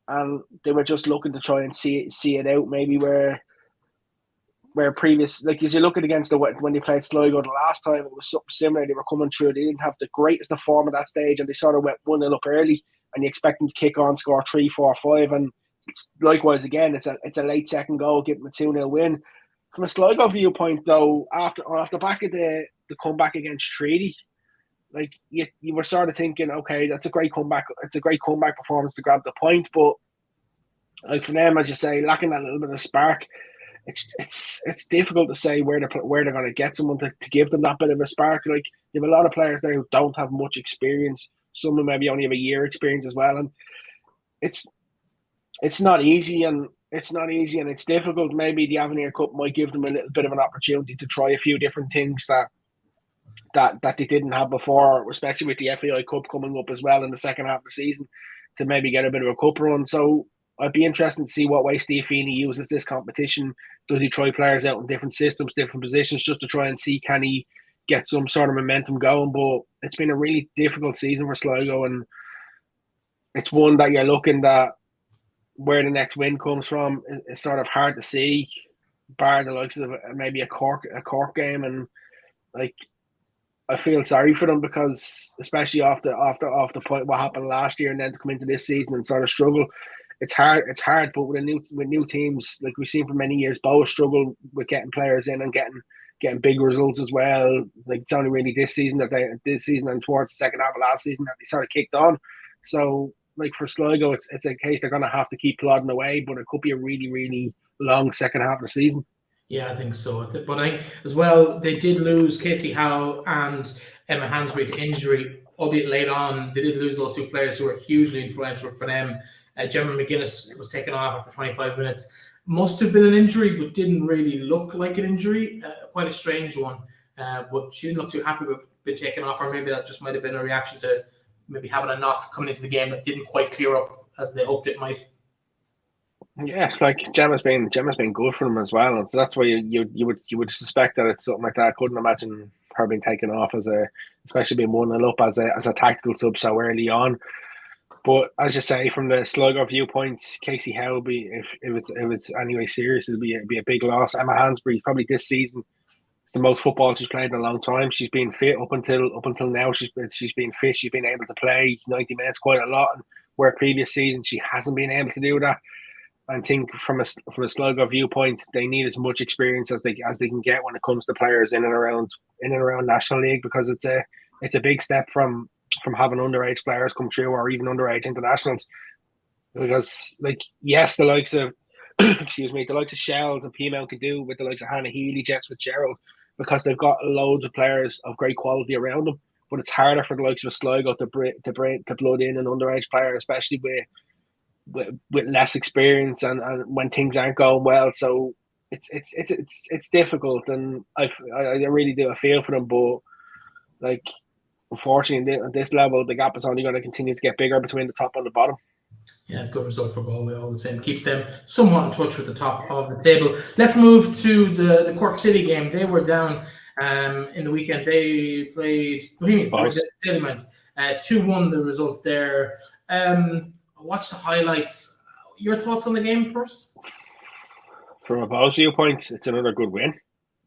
and they were just looking to try and see it out, maybe where previous, like as you look at against when they played Sligo the last time, it was something similar. They were coming through, they didn't have the greatest of form at that stage, and they sort of went 1-0 up early, and you expect them to kick on, score 3, 4, 5, and likewise again, it's a late second goal, give them a 2-0 win. From a Sligo viewpoint, though, after the back of the comeback against Treaty, like you were sort of thinking, okay, that's a great comeback. It's a great comeback performance to grab the point, but like for them, as you say, lacking that little bit of spark, it's difficult to say where they're going to get someone to give them that bit of a spark. Like you have a lot of players there who don't have much experience. Some of them maybe only have a year experience as well, and it's not easy, and it's difficult. Maybe the Avenir Cup might give them a little bit of an opportunity to try a few different things that they didn't have before, especially with the FAI Cup coming up as well in the second half of the season, to maybe get a bit of a cup run. So I'd be interested to see what way Stephen uses this competition. Does he try players out in different systems, different positions, just to try and see can he get some sort of momentum going? But it's been a really difficult season for Sligo, and it's one that you're looking at where the next win comes from. It's sort of hard to see, bar the likes of maybe a Cork game, and like I feel sorry for them because especially after point what happened last year and then to come into this season and sort of struggle. It's hard, but with new teams, like we've seen for many years, both struggle with getting players in and getting big results as well. Like it's only really this season and towards the second half of last season that they sort of kicked on. So like for Sligo, it's a case they're gonna have to keep plodding away, but it could be a really, really long second half of the season. Yeah, I think so. But I think as well, they did lose Casey Howe and Emma Hansbury to injury, albeit late on. They did lose those two players who were hugely influential for them. Gemma McGuinness was taken off after 25 minutes. Must have been an injury, but didn't really look like an injury. Quite a strange one. But she didn't look too happy with being taken off, or maybe that just might have been a reaction to maybe having a knock coming into the game that didn't quite clear up as they hoped it might. Yeah, like Gemma's been good for them as well, and so that's why you would suspect that it's something like that. I couldn't imagine her being taken off especially being 1-0 up as a tactical sub so early on. But as you say, from the Sligo viewpoint, Casey Howe will be if it's anyway serious, it'll be a big loss. Emma Hansbury probably this season the most football she's played in a long time. She's been fit up until now. She's been fit. She's been able to play 90 minutes quite a lot, and where previous season she hasn't been able to do that. I think from a Sligo viewpoint, they need as much experience as they can get when it comes to players in and around National League, because it's a big step from having underage players come through or even underage internationals. Because like yes, the likes of the likes of Shells and Peamount can do with the likes of Hannah Healy, Jets Fitzgerald, because they've got loads of players of great quality around them. But it's harder for the likes of Sligo to blood in an underage player, especially with less experience and when things aren't going well. So it's difficult, and I really do a feel for them. But like unfortunately, at this level, the gap is only going to continue to get bigger between the top and the bottom. Yeah, good result for Galway all the same. Keeps them somewhat in touch with the top of the table. Let's move to the Cork City game. They were down in the weekend. They played Bohemians. 2-1 the result there. Watch the highlights. Your thoughts on the game first? From a Bows viewpoint, it's another good win.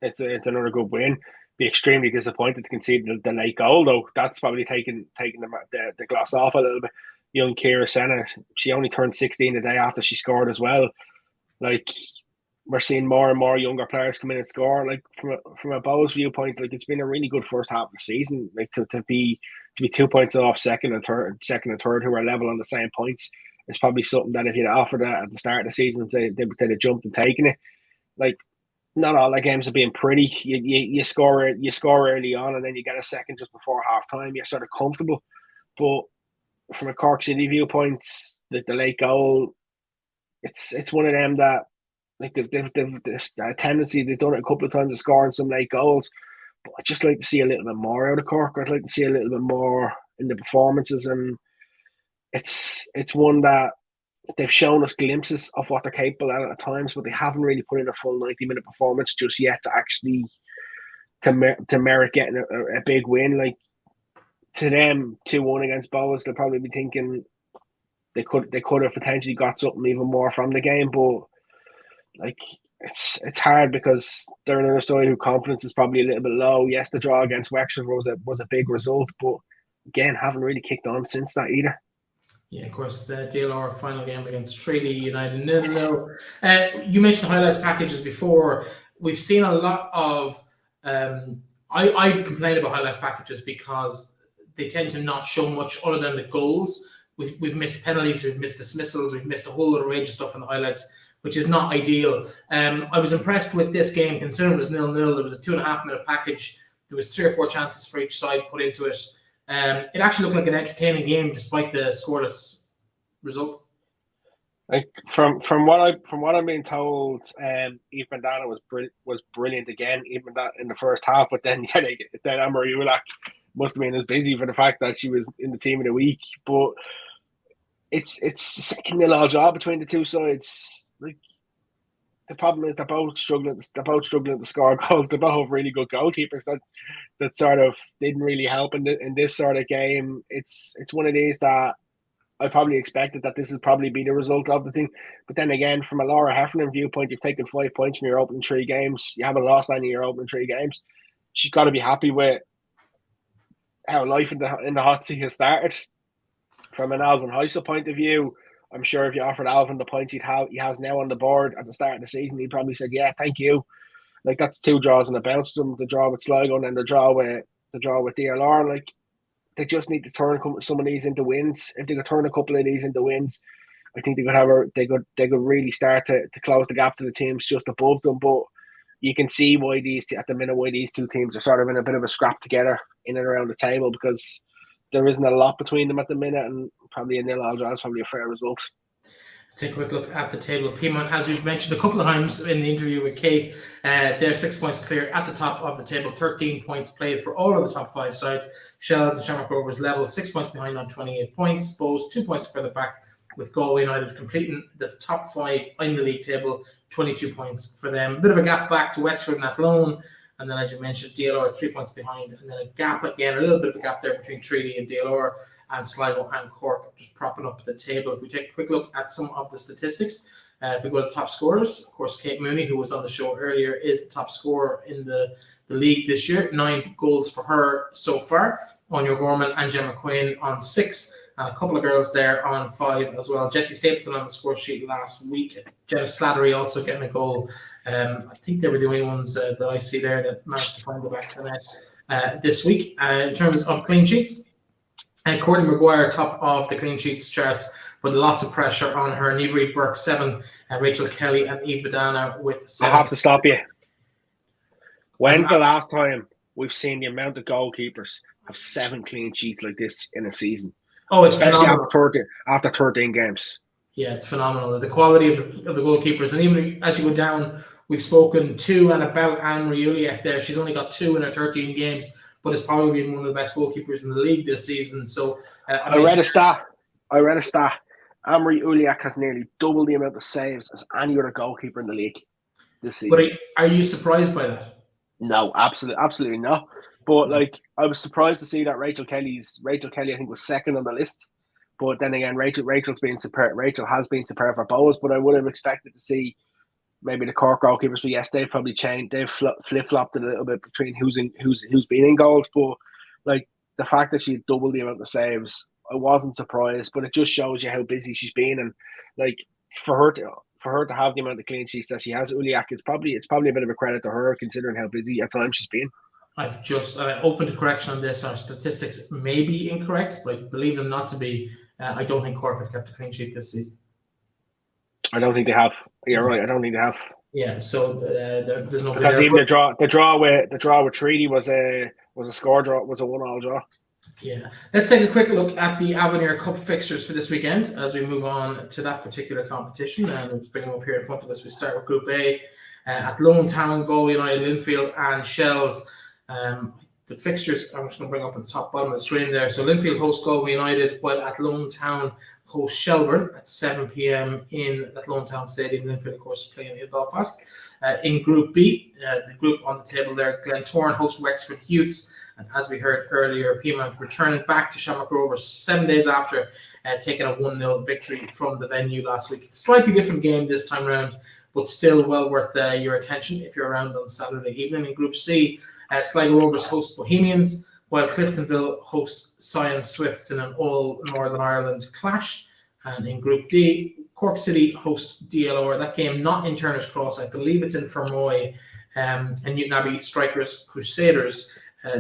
It's another good win. Be extremely disappointed to concede the late goal, though. That's probably taking the gloss off a little bit. Young Ciara Senna, she only turned 16 the day after she scored as well. Like we're seeing more and more younger players come in and score. Like from a Bows viewpoint, like it's been a really good first half of the season. Like to be 2 points off second and third who are level on the same points. It's probably something that if you'd offered that at the start of the season, they'd have jumped and taken it. Like, not all the games are being pretty. You score early on, and then you get a second just before half time. You're sort of comfortable. But from a Cork City viewpoint, the late goal, it's one of them that like they've this tendency. They've done it a couple of times of scoring some late goals. But I'd just like to see a little bit more out of Cork. I'd like to see a little bit more in the performances, and it's one that they've shown us glimpses of what they're capable at times, but they haven't really put in a full 90-minute performance just yet to actually to merit getting a big win. Like to them, 2-1 against Bohs, they'll probably be thinking they could have potentially got something even more from the game, but like it's hard because they're another story whose confidence is probably a little bit low. Yes, the draw against Wexford was a big result, but again, haven't really kicked on since that either. Yeah, of course, the DLR final game against Treaty United 0-0. You mentioned highlights packages before. We've seen a lot of... I've complained about highlights packages because they tend to not show much other than the goals. We've missed penalties, we've missed dismissals, we've missed a whole lot of range of stuff in the highlights, which is not ideal. I was impressed with this game, considering it was 0-0. There was a 2.5-minute package. There was 3 or 4 chances for each side put into it. It actually looked like an entertaining game despite the scoreless result. Like from what I'm being told, Eve Bandana was brilliant again, even that in the first half. But then then Anne-Marie Ulak must have been as busy for the fact that she was in the team of the week. But it's the second nil all draw between the two sides. Like, the problem is they're both struggling to score goals. They're both really good goalkeepers that sort of didn't really help in this sort of game. It's one of these that I probably expected that this would probably be the result of the thing. But then again, from a Laura Heffernan viewpoint, you've taken 5 points from your opening 3 games. You haven't lost any of your opening 3 games. She's got to be happy with how life in the hot seat has started. From an Alvin Heisel point of view, I'm sure if you offered Alvin the points he has now on the board at the start of the season, he'd probably said, "Yeah, thank you." Like, that's 2 draws and a bounce to them. The draw with Sligo and then the draw with DLR. Like, they just need to turn some of these into wins. If they could turn a couple of these into wins, I think they could really start to close the gap to the teams just above them. But you can see why these 2 teams are sort of in a bit of a scrap together in and around the table, because there isn't a lot between them at the minute, and probably a nil all draw is probably a fair result. Let's take a quick look at the table. Peamount, as we've mentioned a couple of times in the interview with Kate, they're 6 points clear at the top of the table, 13 points played for all of the top 5 sides. Shells and Shamrock Rovers level, 6 points behind on 28 points. Bows 2 points further back, with Galway United completing the top 5 in the league table, 22 points for them. A bit of a gap back to Wexford and Athlone. And then, as you mentioned, DLR 3 points behind. And then a gap again, a little bit of a gap there between Treaty and DLR, and Sligo and Cork just propping up the table. If we take a quick look at some of the statistics, if we go to top scorers, of course, Kate Mooney, who was on the show earlier, is the top scorer in the league this year. 9 goals for her so far. Anya Gorman and Gemma Quinn on 6. And a couple of girls there on 5 as well. Jessie Stapleton on the score sheet last week. Jenna Slattery also getting a goal. I think they were the only ones that I see there that managed to find the back of the net this week. In terms of clean sheets, Courtney Maguire top of the clean sheets charts, but lots of pressure on her. Niamh Reid Burke 7, Rachel Kelly and Eve Badana with 7. I have to stop you. When's the last time we've seen the amount of goalkeepers have 7 clean sheets like this in a season? Oh, it's especially phenomenal. after 13 games. Yeah, it's phenomenal. The quality of the goalkeepers. And even as you go down, we've spoken to and about Anne-Marie Uliak there. She's only got 2 in her 13 games, but has probably been one of the best goalkeepers in the league this season. So I read a stat. Anne-Marie Uliak has nearly double the amount of saves as any other goalkeeper in the league this season. But are you surprised by that? No, absolutely not. But like, I was surprised to see that Rachel Kelly, I think, was second on the list. But then again, Rachel's been superb. Rachel has been superb for bows. But I would have expected to see maybe the Cork goalkeepers. But yes, they've probably changed. They've flip flopped a little bit between who's been in goals. But like, the fact that she doubled the amount of saves, I wasn't surprised. But it just shows you how busy she's been, and like, for her to have the amount of clean sheets that she has, Uliak, it's probably a bit of a credit to her, considering how busy at times she's been. I've just opened to correction on this. Our statistics may be incorrect, but I believe them not to be. I don't think Cork have kept a clean sheet this season. I don't think they have. You're right. I don't think they have. Yeah. So there's no. Because even the draw with Treaty was a score draw, was a 1-1 draw. Yeah. Let's take a quick look at the Avenir Cup fixtures for this weekend as we move on to that particular competition. And we'll just bring them up here in front of us. We start with Group A. Athlone Town, Galway United, Linfield, and Shells. The fixtures I'm just going to bring up at the top bottom of the screen there. So Linfield host Galway United, while Athlone Town host Shelburne at 7 p.m. in Athlone Town Stadium. Linfield, of course, playing in Belfast. In Group B, the group on the table there, Glentoran host Wexford Youths. And as we heard earlier, Peamount returning back to Shamrock Rovers 7 days after taking a 1-0 victory from the venue last week. Slightly different game this time around, but still well worth your attention if you're around on Saturday evening. In Group C, Sligo Rovers host Bohemians, while Cliftonville host Sion Swifts in an all-Northern Ireland clash. And in Group D, Cork City host DLR. That game not in Turner's Cross. I believe it's in Fermoy. And Newton Abbey Strikers Crusaders.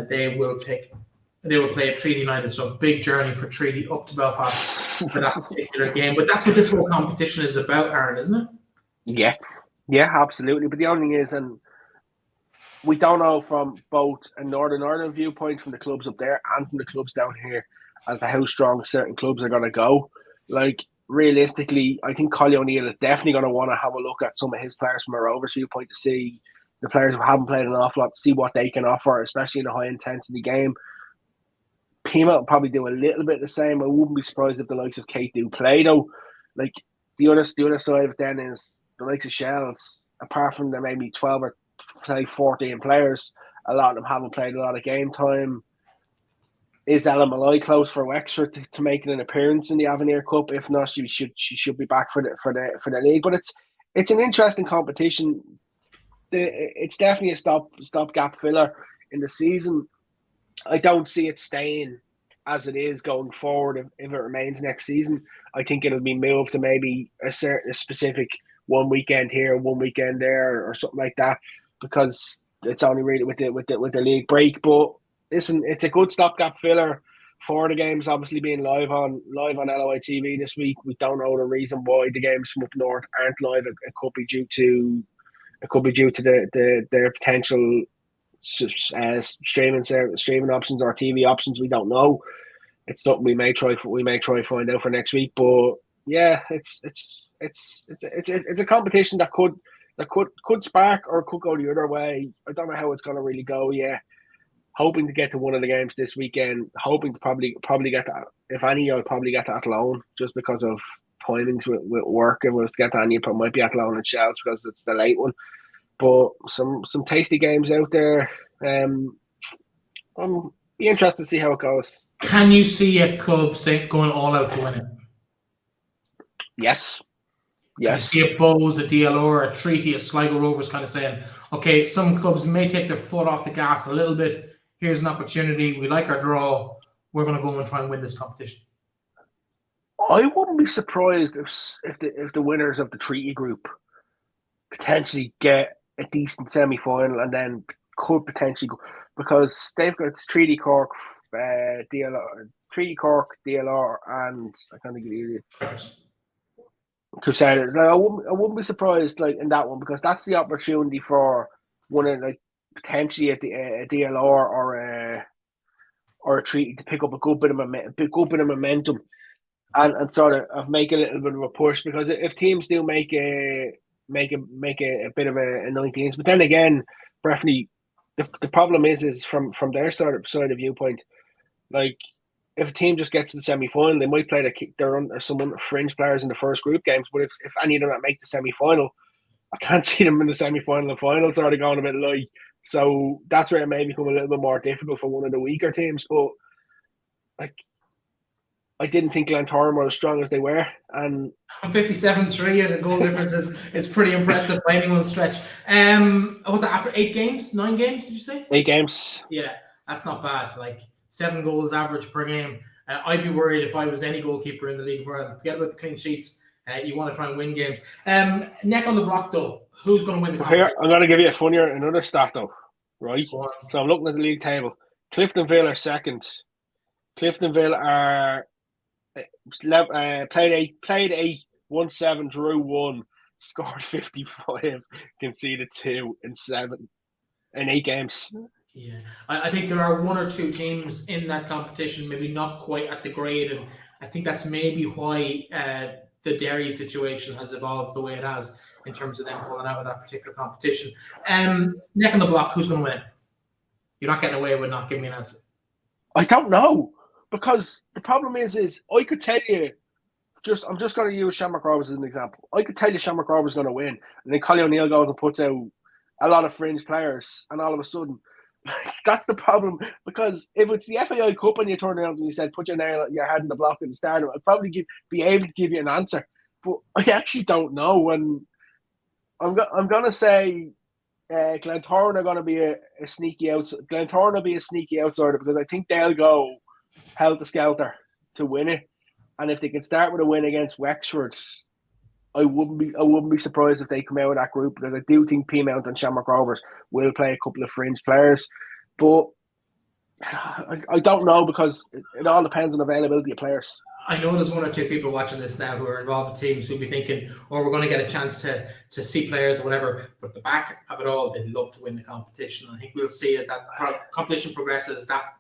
They will play at Treaty United. So a big journey for Treaty up to Belfast for that particular game. But that's what this whole competition is about, Aaron, isn't it? Yeah, absolutely. But the only thing is, and we don't know from both a Northern Ireland viewpoint, from the clubs up there and from the clubs down here, as to how strong certain clubs are going to go. Like, realistically, I think Collie O'Neill is definitely going to want to have a look at some of his players from a Rovers viewpoint to see the players who haven't played an awful lot, to see what they can offer, especially in a high intensity game. Peamount will probably do a little bit the same. I wouldn't be surprised if the likes of Kate do play though. Like the other side of it then is the likes of Shells, apart from there maybe 12 or say 14 players, a lot of them haven't played a lot of game time. Is Ella Malloy close for Wexford to making an appearance in the Avenir Cup? If not, she should be back for the league. But it's an interesting competition. It's definitely a stopgap filler in the season. I don't see it staying as it is going forward if it remains next season. I think it'll be moved to maybe a specific one weekend here, one weekend there, or something like that, because it's only really with the league break. But listen, it's a good stopgap filler for the games obviously being live on LOI TV this week. We don't know the reason why the games from up north aren't live. It could be due to their potential streaming options or TV options. We don't know. It's something we may try find out for next week. But yeah, it's a competition that could spark or could go the other way. I don't know how it's going to really go yet. Hoping to get to one of the games this weekend. Hoping to probably get that. If any, I'll probably get that alone just because of timings with work. If I was to get that, any, might be at alone in Shells because it's the late one. But some tasty games out there. I'm be interested to see how it goes. Can you see a club going all out to win it? Yes. Can you see a Bowes, a DLR, a Treaty, a Sligo Rovers kind of saying, okay, some clubs may take their foot off the gas a little bit. Here's an opportunity. We like our draw. We're going to go and try and win this competition. I wouldn't be surprised if the winners of the Treaty group potentially get a decent semi-final and then could potentially go, because they've got Treaty Cork, DLR, and I can't think of the other Crusaders. Like, I wouldn't be surprised like in that one, because that's the opportunity for one of like potentially a DLR or a Treaty to pick up a good bit of momentum and sort of make a little bit of a push, because if teams do make a bit of a 19s, but then again, Breifne, the problem is from their side of viewpoint, like if a team just gets to the semi-final, they might play some fringe players in the first group games, but if any of them that make the semi-final, I can't see them in the semi-final and final sort of going a bit light. So that's where it may become a little bit more difficult for one of the weaker teams. But like, I didn't think Glentoran were as strong as they were, and 57-3 and the goal difference is pretty impressive by anyone's stretch. Was it after 8 games, 9 games? Did you say 8 games? Yeah, that's not bad. Like 7 goals average per game. I'd be worried if I was any goalkeeper in the league. Forget about the clean sheets. You want to try and win games. Neck on the block though. Who's going to win the competition? Here, I'm going to give you another stat though, right? So I'm looking at the league table. Cliftonville are second. Cliftonville are played 8, won 7, drew 1, scored 55, conceded 2 in 8 games. Yeah, I think there are 1 or 2 teams in that competition, maybe not quite at the grade, and I think that's maybe why the Derry situation has evolved the way it has in terms of them pulling out of that particular competition. Neck on the block, who's going to win it? You're not getting away with not giving me an answer. I don't know, because the problem is I could tell you, I'm just going to use Shamrock Rovers as an example. I could tell you Shamrock Rovers is going to win, and then Collie O'Neill goes and puts out a lot of fringe players, and all of a sudden, that's the problem. Because if it's the FAI Cup and you turn around and you said put your head in the block at the start, I'd probably be able to give you an answer. But I actually don't know. And I'm going to say Glentoran are going to be a sneaky outsider. Glentoran will be a sneaky outsider, because I think they'll go helter-skelter to win it. And if they can start with a win against Wexford, I wouldn't be surprised if they come out of that group, because I do think Peamount and Shamrock Rovers will play a couple of fringe players. But I don't know, because it all depends on availability of players. I know there's 1 or 2 people watching this now who are involved with teams who'll be thinking, we're going to get a chance to see players or whatever. But the back of it all, they'd love to win the competition. I think we'll see as that competition progresses, that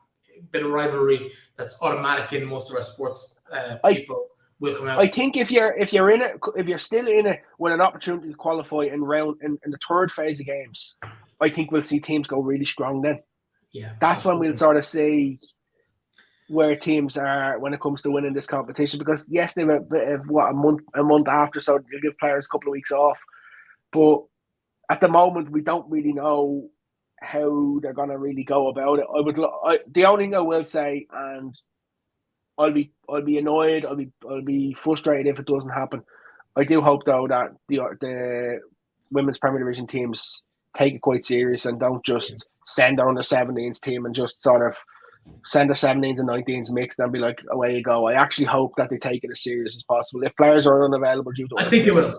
bit of rivalry that's automatic in most of our sports people will come out. I think if you're in it, if you're still in it with an opportunity to qualify in the third phase of games, I think we'll see teams go really strong then. Yeah, that's absolutely when we'll sort of see where teams are when it comes to winning this competition, because yes, they've a bit of a month after, so they'll give players a couple of weeks off. But at the moment, we don't really know how they're going to really go about it. The only thing I will say, and I'll be annoyed, I'll be frustrated if it doesn't happen. I do hope though that the women's Premier Division teams take it quite serious and don't just send on the 17s team and just sort of send the 17s and 19s mixed and be like, away you go. I actually hope that they take it as serious as possible. If players are unavailable due to I think they will.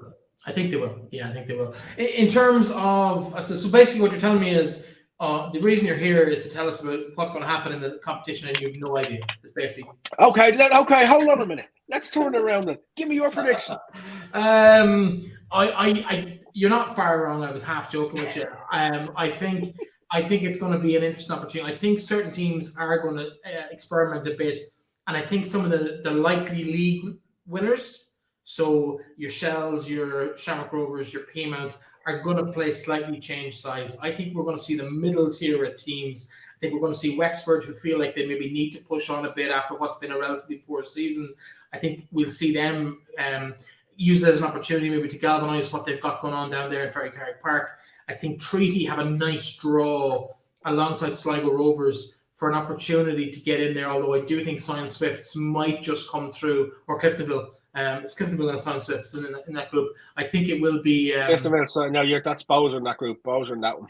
I think they will. Yeah, I think they will. In terms of, so basically what you're telling me is the reason you're here is to tell us about what's going to happen in the competition and you have no idea. It's basically. Okay, hold on a minute. Let's turn it around then. Give me your prediction. You're not far wrong. I was half joking with you. I think it's going to be an interesting opportunity. I think certain teams are going to experiment a bit, and I think some of the likely league winners, so your Shells, your Shamrock Rovers, your Peamount, are going to play slightly changed sides. I think we're going to see the middle tier of teams. I think we're going to see Wexford, who feel like they maybe need to push on a bit after what's been a relatively poor season. I think we'll see them use it as an opportunity maybe to galvanise what they've got going on down there in PRL Park. I think Treaty have a nice draw alongside Sligo Rovers for an opportunity to get in there, although I do think Science Swifts might just come through, or Cliftonville. It's Cliftonville and Science Swifts in that group. I think it will be... Cliftonville, so no, that's Bowes in that group. Bowes in that one.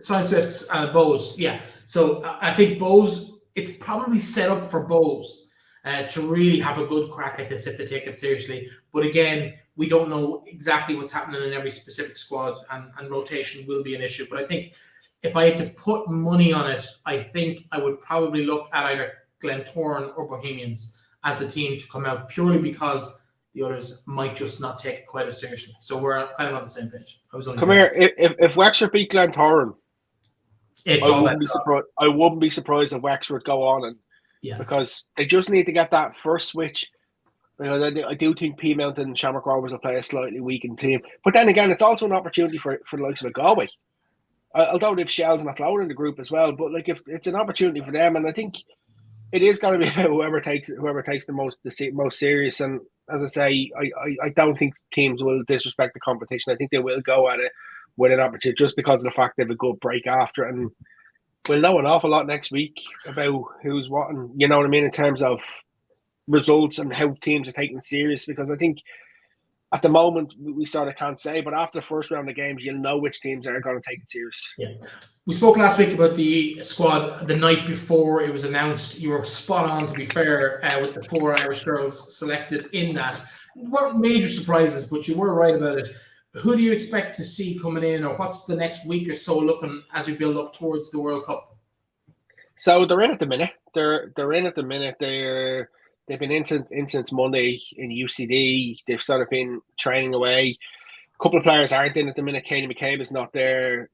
Science Swifts, Bowes, yeah. So I think Bowes, it's probably set up for Bowes to really have a good crack at this if they take it seriously. But again, we don't know exactly what's happening in every specific squad, and rotation will be an issue. But I think if I had to put money on it, I think I would probably look at either Glentoran or Bohemians as the team to come out, purely because the others might just not take it quite as seriously. So we're kind of on the same page. If Wexford beat Glentoran, I wouldn't be surprised if Wexford go on, and because they just need to get that first switch. Because I do think Peamount and Shamrock Rovers will play a slightly weakened team. But then again, it's also an opportunity for the likes of Galway. Although they've Shells and Athlone in the group as well, but like if it's an opportunity for them, and I think it is going to be about whoever takes the most serious. And as I say, I don't think teams will disrespect the competition. I think they will go at it with an opportunity just because of the fact they have a good break after it. And we'll know an awful lot next week about who's what, and you know what I mean, in terms of results and how teams are taking it serious. Because I think at the moment we sort of can't say, but after the first round of games, you'll know which teams are going to take it serious. Yeah. We spoke last week about the squad the night before it was announced. You were spot on, to be fair, with the 4 Irish girls selected in that. Weren't major surprises, but you were right about it. Who do you expect to see coming in, or what's the next week or so looking as we build up towards the World Cup? So they're in at the minute. They're in at the minute. They've been in since Monday in UCD. They've sort of been training away. A couple of players aren't in at the minute. Katie McCabe is not there.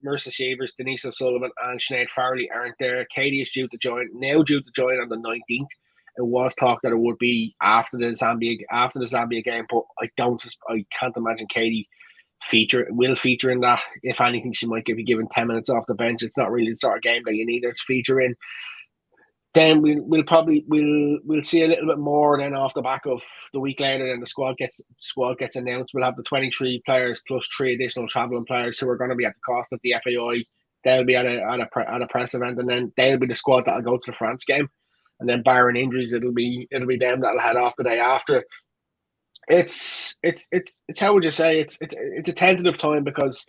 Marissa Shavers, Denise O'Sullivan, and Sinead Farley aren't there. Katie is due to join on the 19th. It was talk that it would be after the Zambia game, but I can't imagine Katie will feature in that. If anything, she might be given 10 minutes off the bench. It's not really the sort of game that you need her to feature in. Then we'll see a little bit more then off the back of the week later. Then the squad gets announced. We'll have the 23 players plus 3 additional travelling players who are going to be at the cost of the FAI. They'll be at a press event, and then they'll be the squad that'll go to the France game. And then barring injuries, it'll be them that'll head off the day after. It's how would you say it's a tentative time, because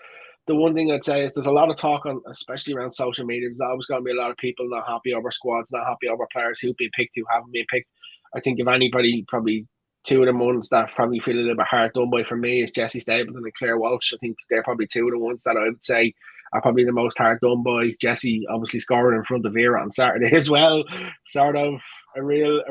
the one thing I'd say is there's a lot of talk on, especially around social media. There's always going to be a lot of people not happy over squads, not happy over players who've been picked, who haven't been picked. I think if anybody, probably 2 of the ones that probably feel a little bit hard done by for me is Jessie Stapleton and Claire Walsh. I think they're probably 2 of the ones that I would say are probably the most hard done by. Jessie obviously scoring in front of Vera on Saturday as well. Sort of a real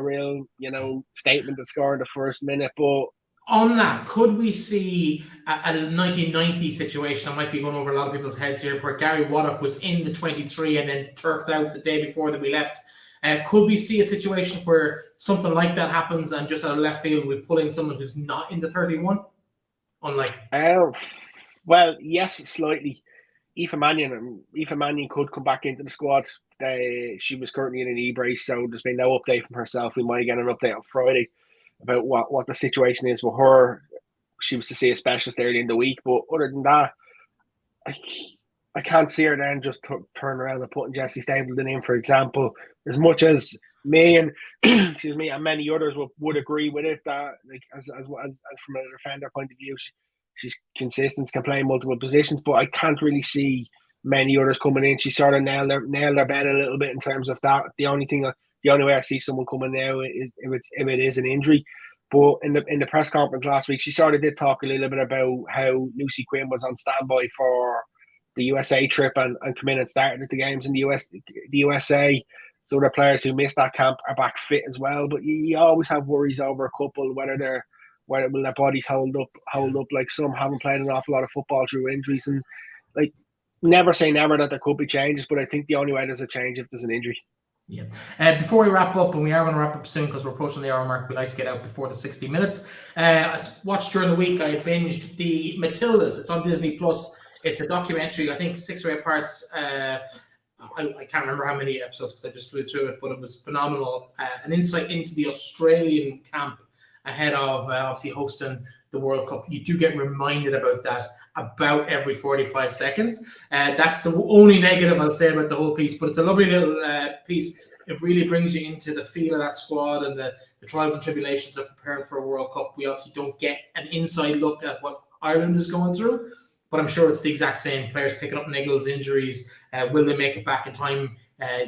statement to score in the first minute, but. On that, could we see a 1990 situation? I might be going over a lot of people's heads here, where Gary Waddock was in the 23 and then turfed out the day before that we left. Could we see a situation where something like that happens, and just out of left field we pull in someone who's not in the 31? Unlike. Well, yes, slightly. Aoife Mannion could come back into the squad. She was currently in an e-brace, so there's been no update from herself. We might get an update on Friday about what the situation is with her. She was to see a specialist early in the week, but other than that, I can't see her then just turn around and putting Jessie Stapleton in, for example. As much as me and excuse me and many others would agree with it, that like as from a defender point of view, she's consistent, can play multiple positions, but I can't really see many others coming in. She sort of nailed her bed a little bit in terms of that. The only way I see someone coming now is if it is an injury. But in the press conference last week, she sort of did talk a little bit about how Lucy Quinn was on standby for the USA trip and come in and started at the games in the USA. So the players who missed that camp are back fit as well. But you always have worries over a couple, whether will their bodies hold up. Like some haven't played an awful lot of football through injuries, and like never say never that there could be changes. But I think the only way there's a change if there's an injury. Yeah. Before we wrap up, and we are going to wrap up soon because we're approaching the hour mark, we like to get out before the 60 minutes. I watched during the week, I binged the Matildas. It's on Disney Plus. It's a documentary, I think 6 or 8 parts. I can't remember how many episodes because I just flew through it, but it was phenomenal. An insight into the Australian camp ahead of obviously hosting the World Cup. You do get reminded about that about every 45 seconds. That's the only negative I'll say about the whole piece, but it's a lovely little piece. It really brings you into the feel of that squad and the trials and tribulations of preparing for a World Cup. We obviously don't get an inside look at what Ireland is going through, but I'm sure it's the exact same. Players picking up niggles, injuries. Will they make it back in time?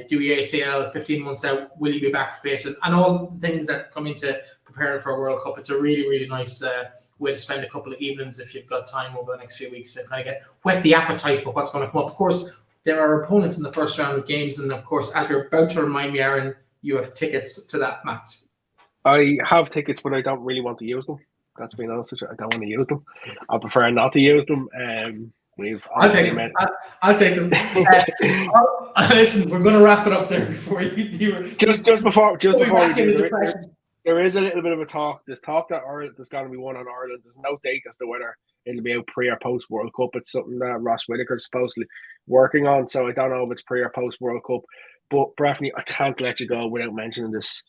Do your ACL 15 months out? Will you be back fit? And all the things that come into preparing for a World Cup. It's a really, really nice way to spend a couple of evenings if you've got time over the next few weeks and kind of whet the appetite for what's going to come up. Of course, there are opponents in the first round of games. And of course, as you're about to remind me, Aaron, you have tickets to that match. I have tickets, but I don't really want to use them. That's being honest with you. I don't want to use them. I prefer not to use them. I'll take them. I'll take them. Listen, we're going to wrap it up there before you just before we do. There is a little bit of a talk. There's talk that there's going to be one on Ireland. There's no date as to whether it'll be out pre or post World Cup. It's something that Ross Whittaker is supposedly working on. So I don't know if it's pre or post World Cup. But Breifne, I can't let you go without mentioning this.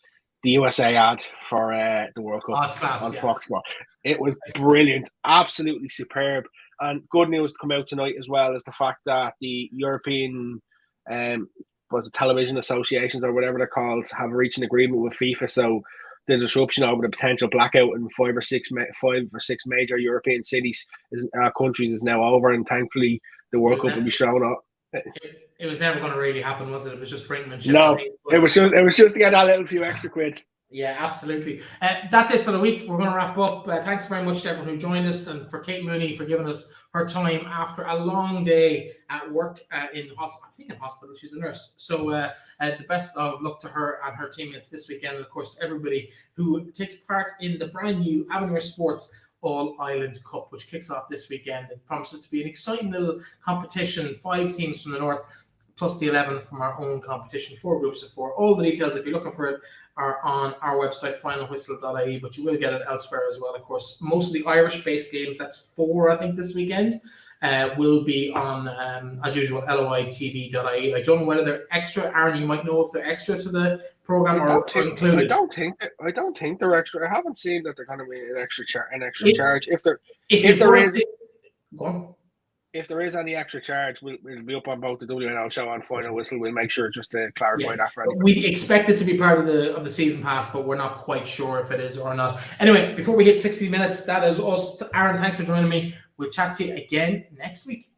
The USA ad for the World Cup on Fox Sports. It was brilliant, absolutely superb. And good news to come out tonight as well is the fact that the European television associations or whatever they're called have reached an agreement with FIFA. So the disruption over the potential blackout in 5 or 6 major European cities countries is now over, and thankfully the World Cup will be shown up. It was never going to really happen, was it? It was just brinkmanship. No, it was just to get that little few extra quid. Yeah, absolutely. That's it for the week. We're going to wrap up. Thanks very much to everyone who joined us, and for Kate Mooney for giving us her time after a long day at work in hospital. She's a nurse. So the best of luck to her and her teammates this weekend, and of course to everybody who takes part in the brand new Avenir Sports All-Ireland Cup, which kicks off this weekend. It promises to be an exciting little competition. 5 teams from the north, plus the 11 from our own competition, 4 groups of 4. All the details, if you're looking for it, are on our website, finalwhistle.ie, but you will get it elsewhere as well. Of course, most of the Irish-based games, that's 4, I think, this weekend, will be on, as usual, LOITV.ie. I don't know whether they're extra. Aaron, you might know if they're extra to the program or included. I don't think they're extra. I haven't seen that they're going to be an extra charge. If there is any extra charge, we'll be up on both the WNL show and Final Whistle. We'll make sure just to clarify that for anyone. We expect it to be part of the season pass, but we're not quite sure if it is or not. Anyway, before we hit 60 minutes, that is us. Aaron, thanks for joining me. We'll chat to you again next week.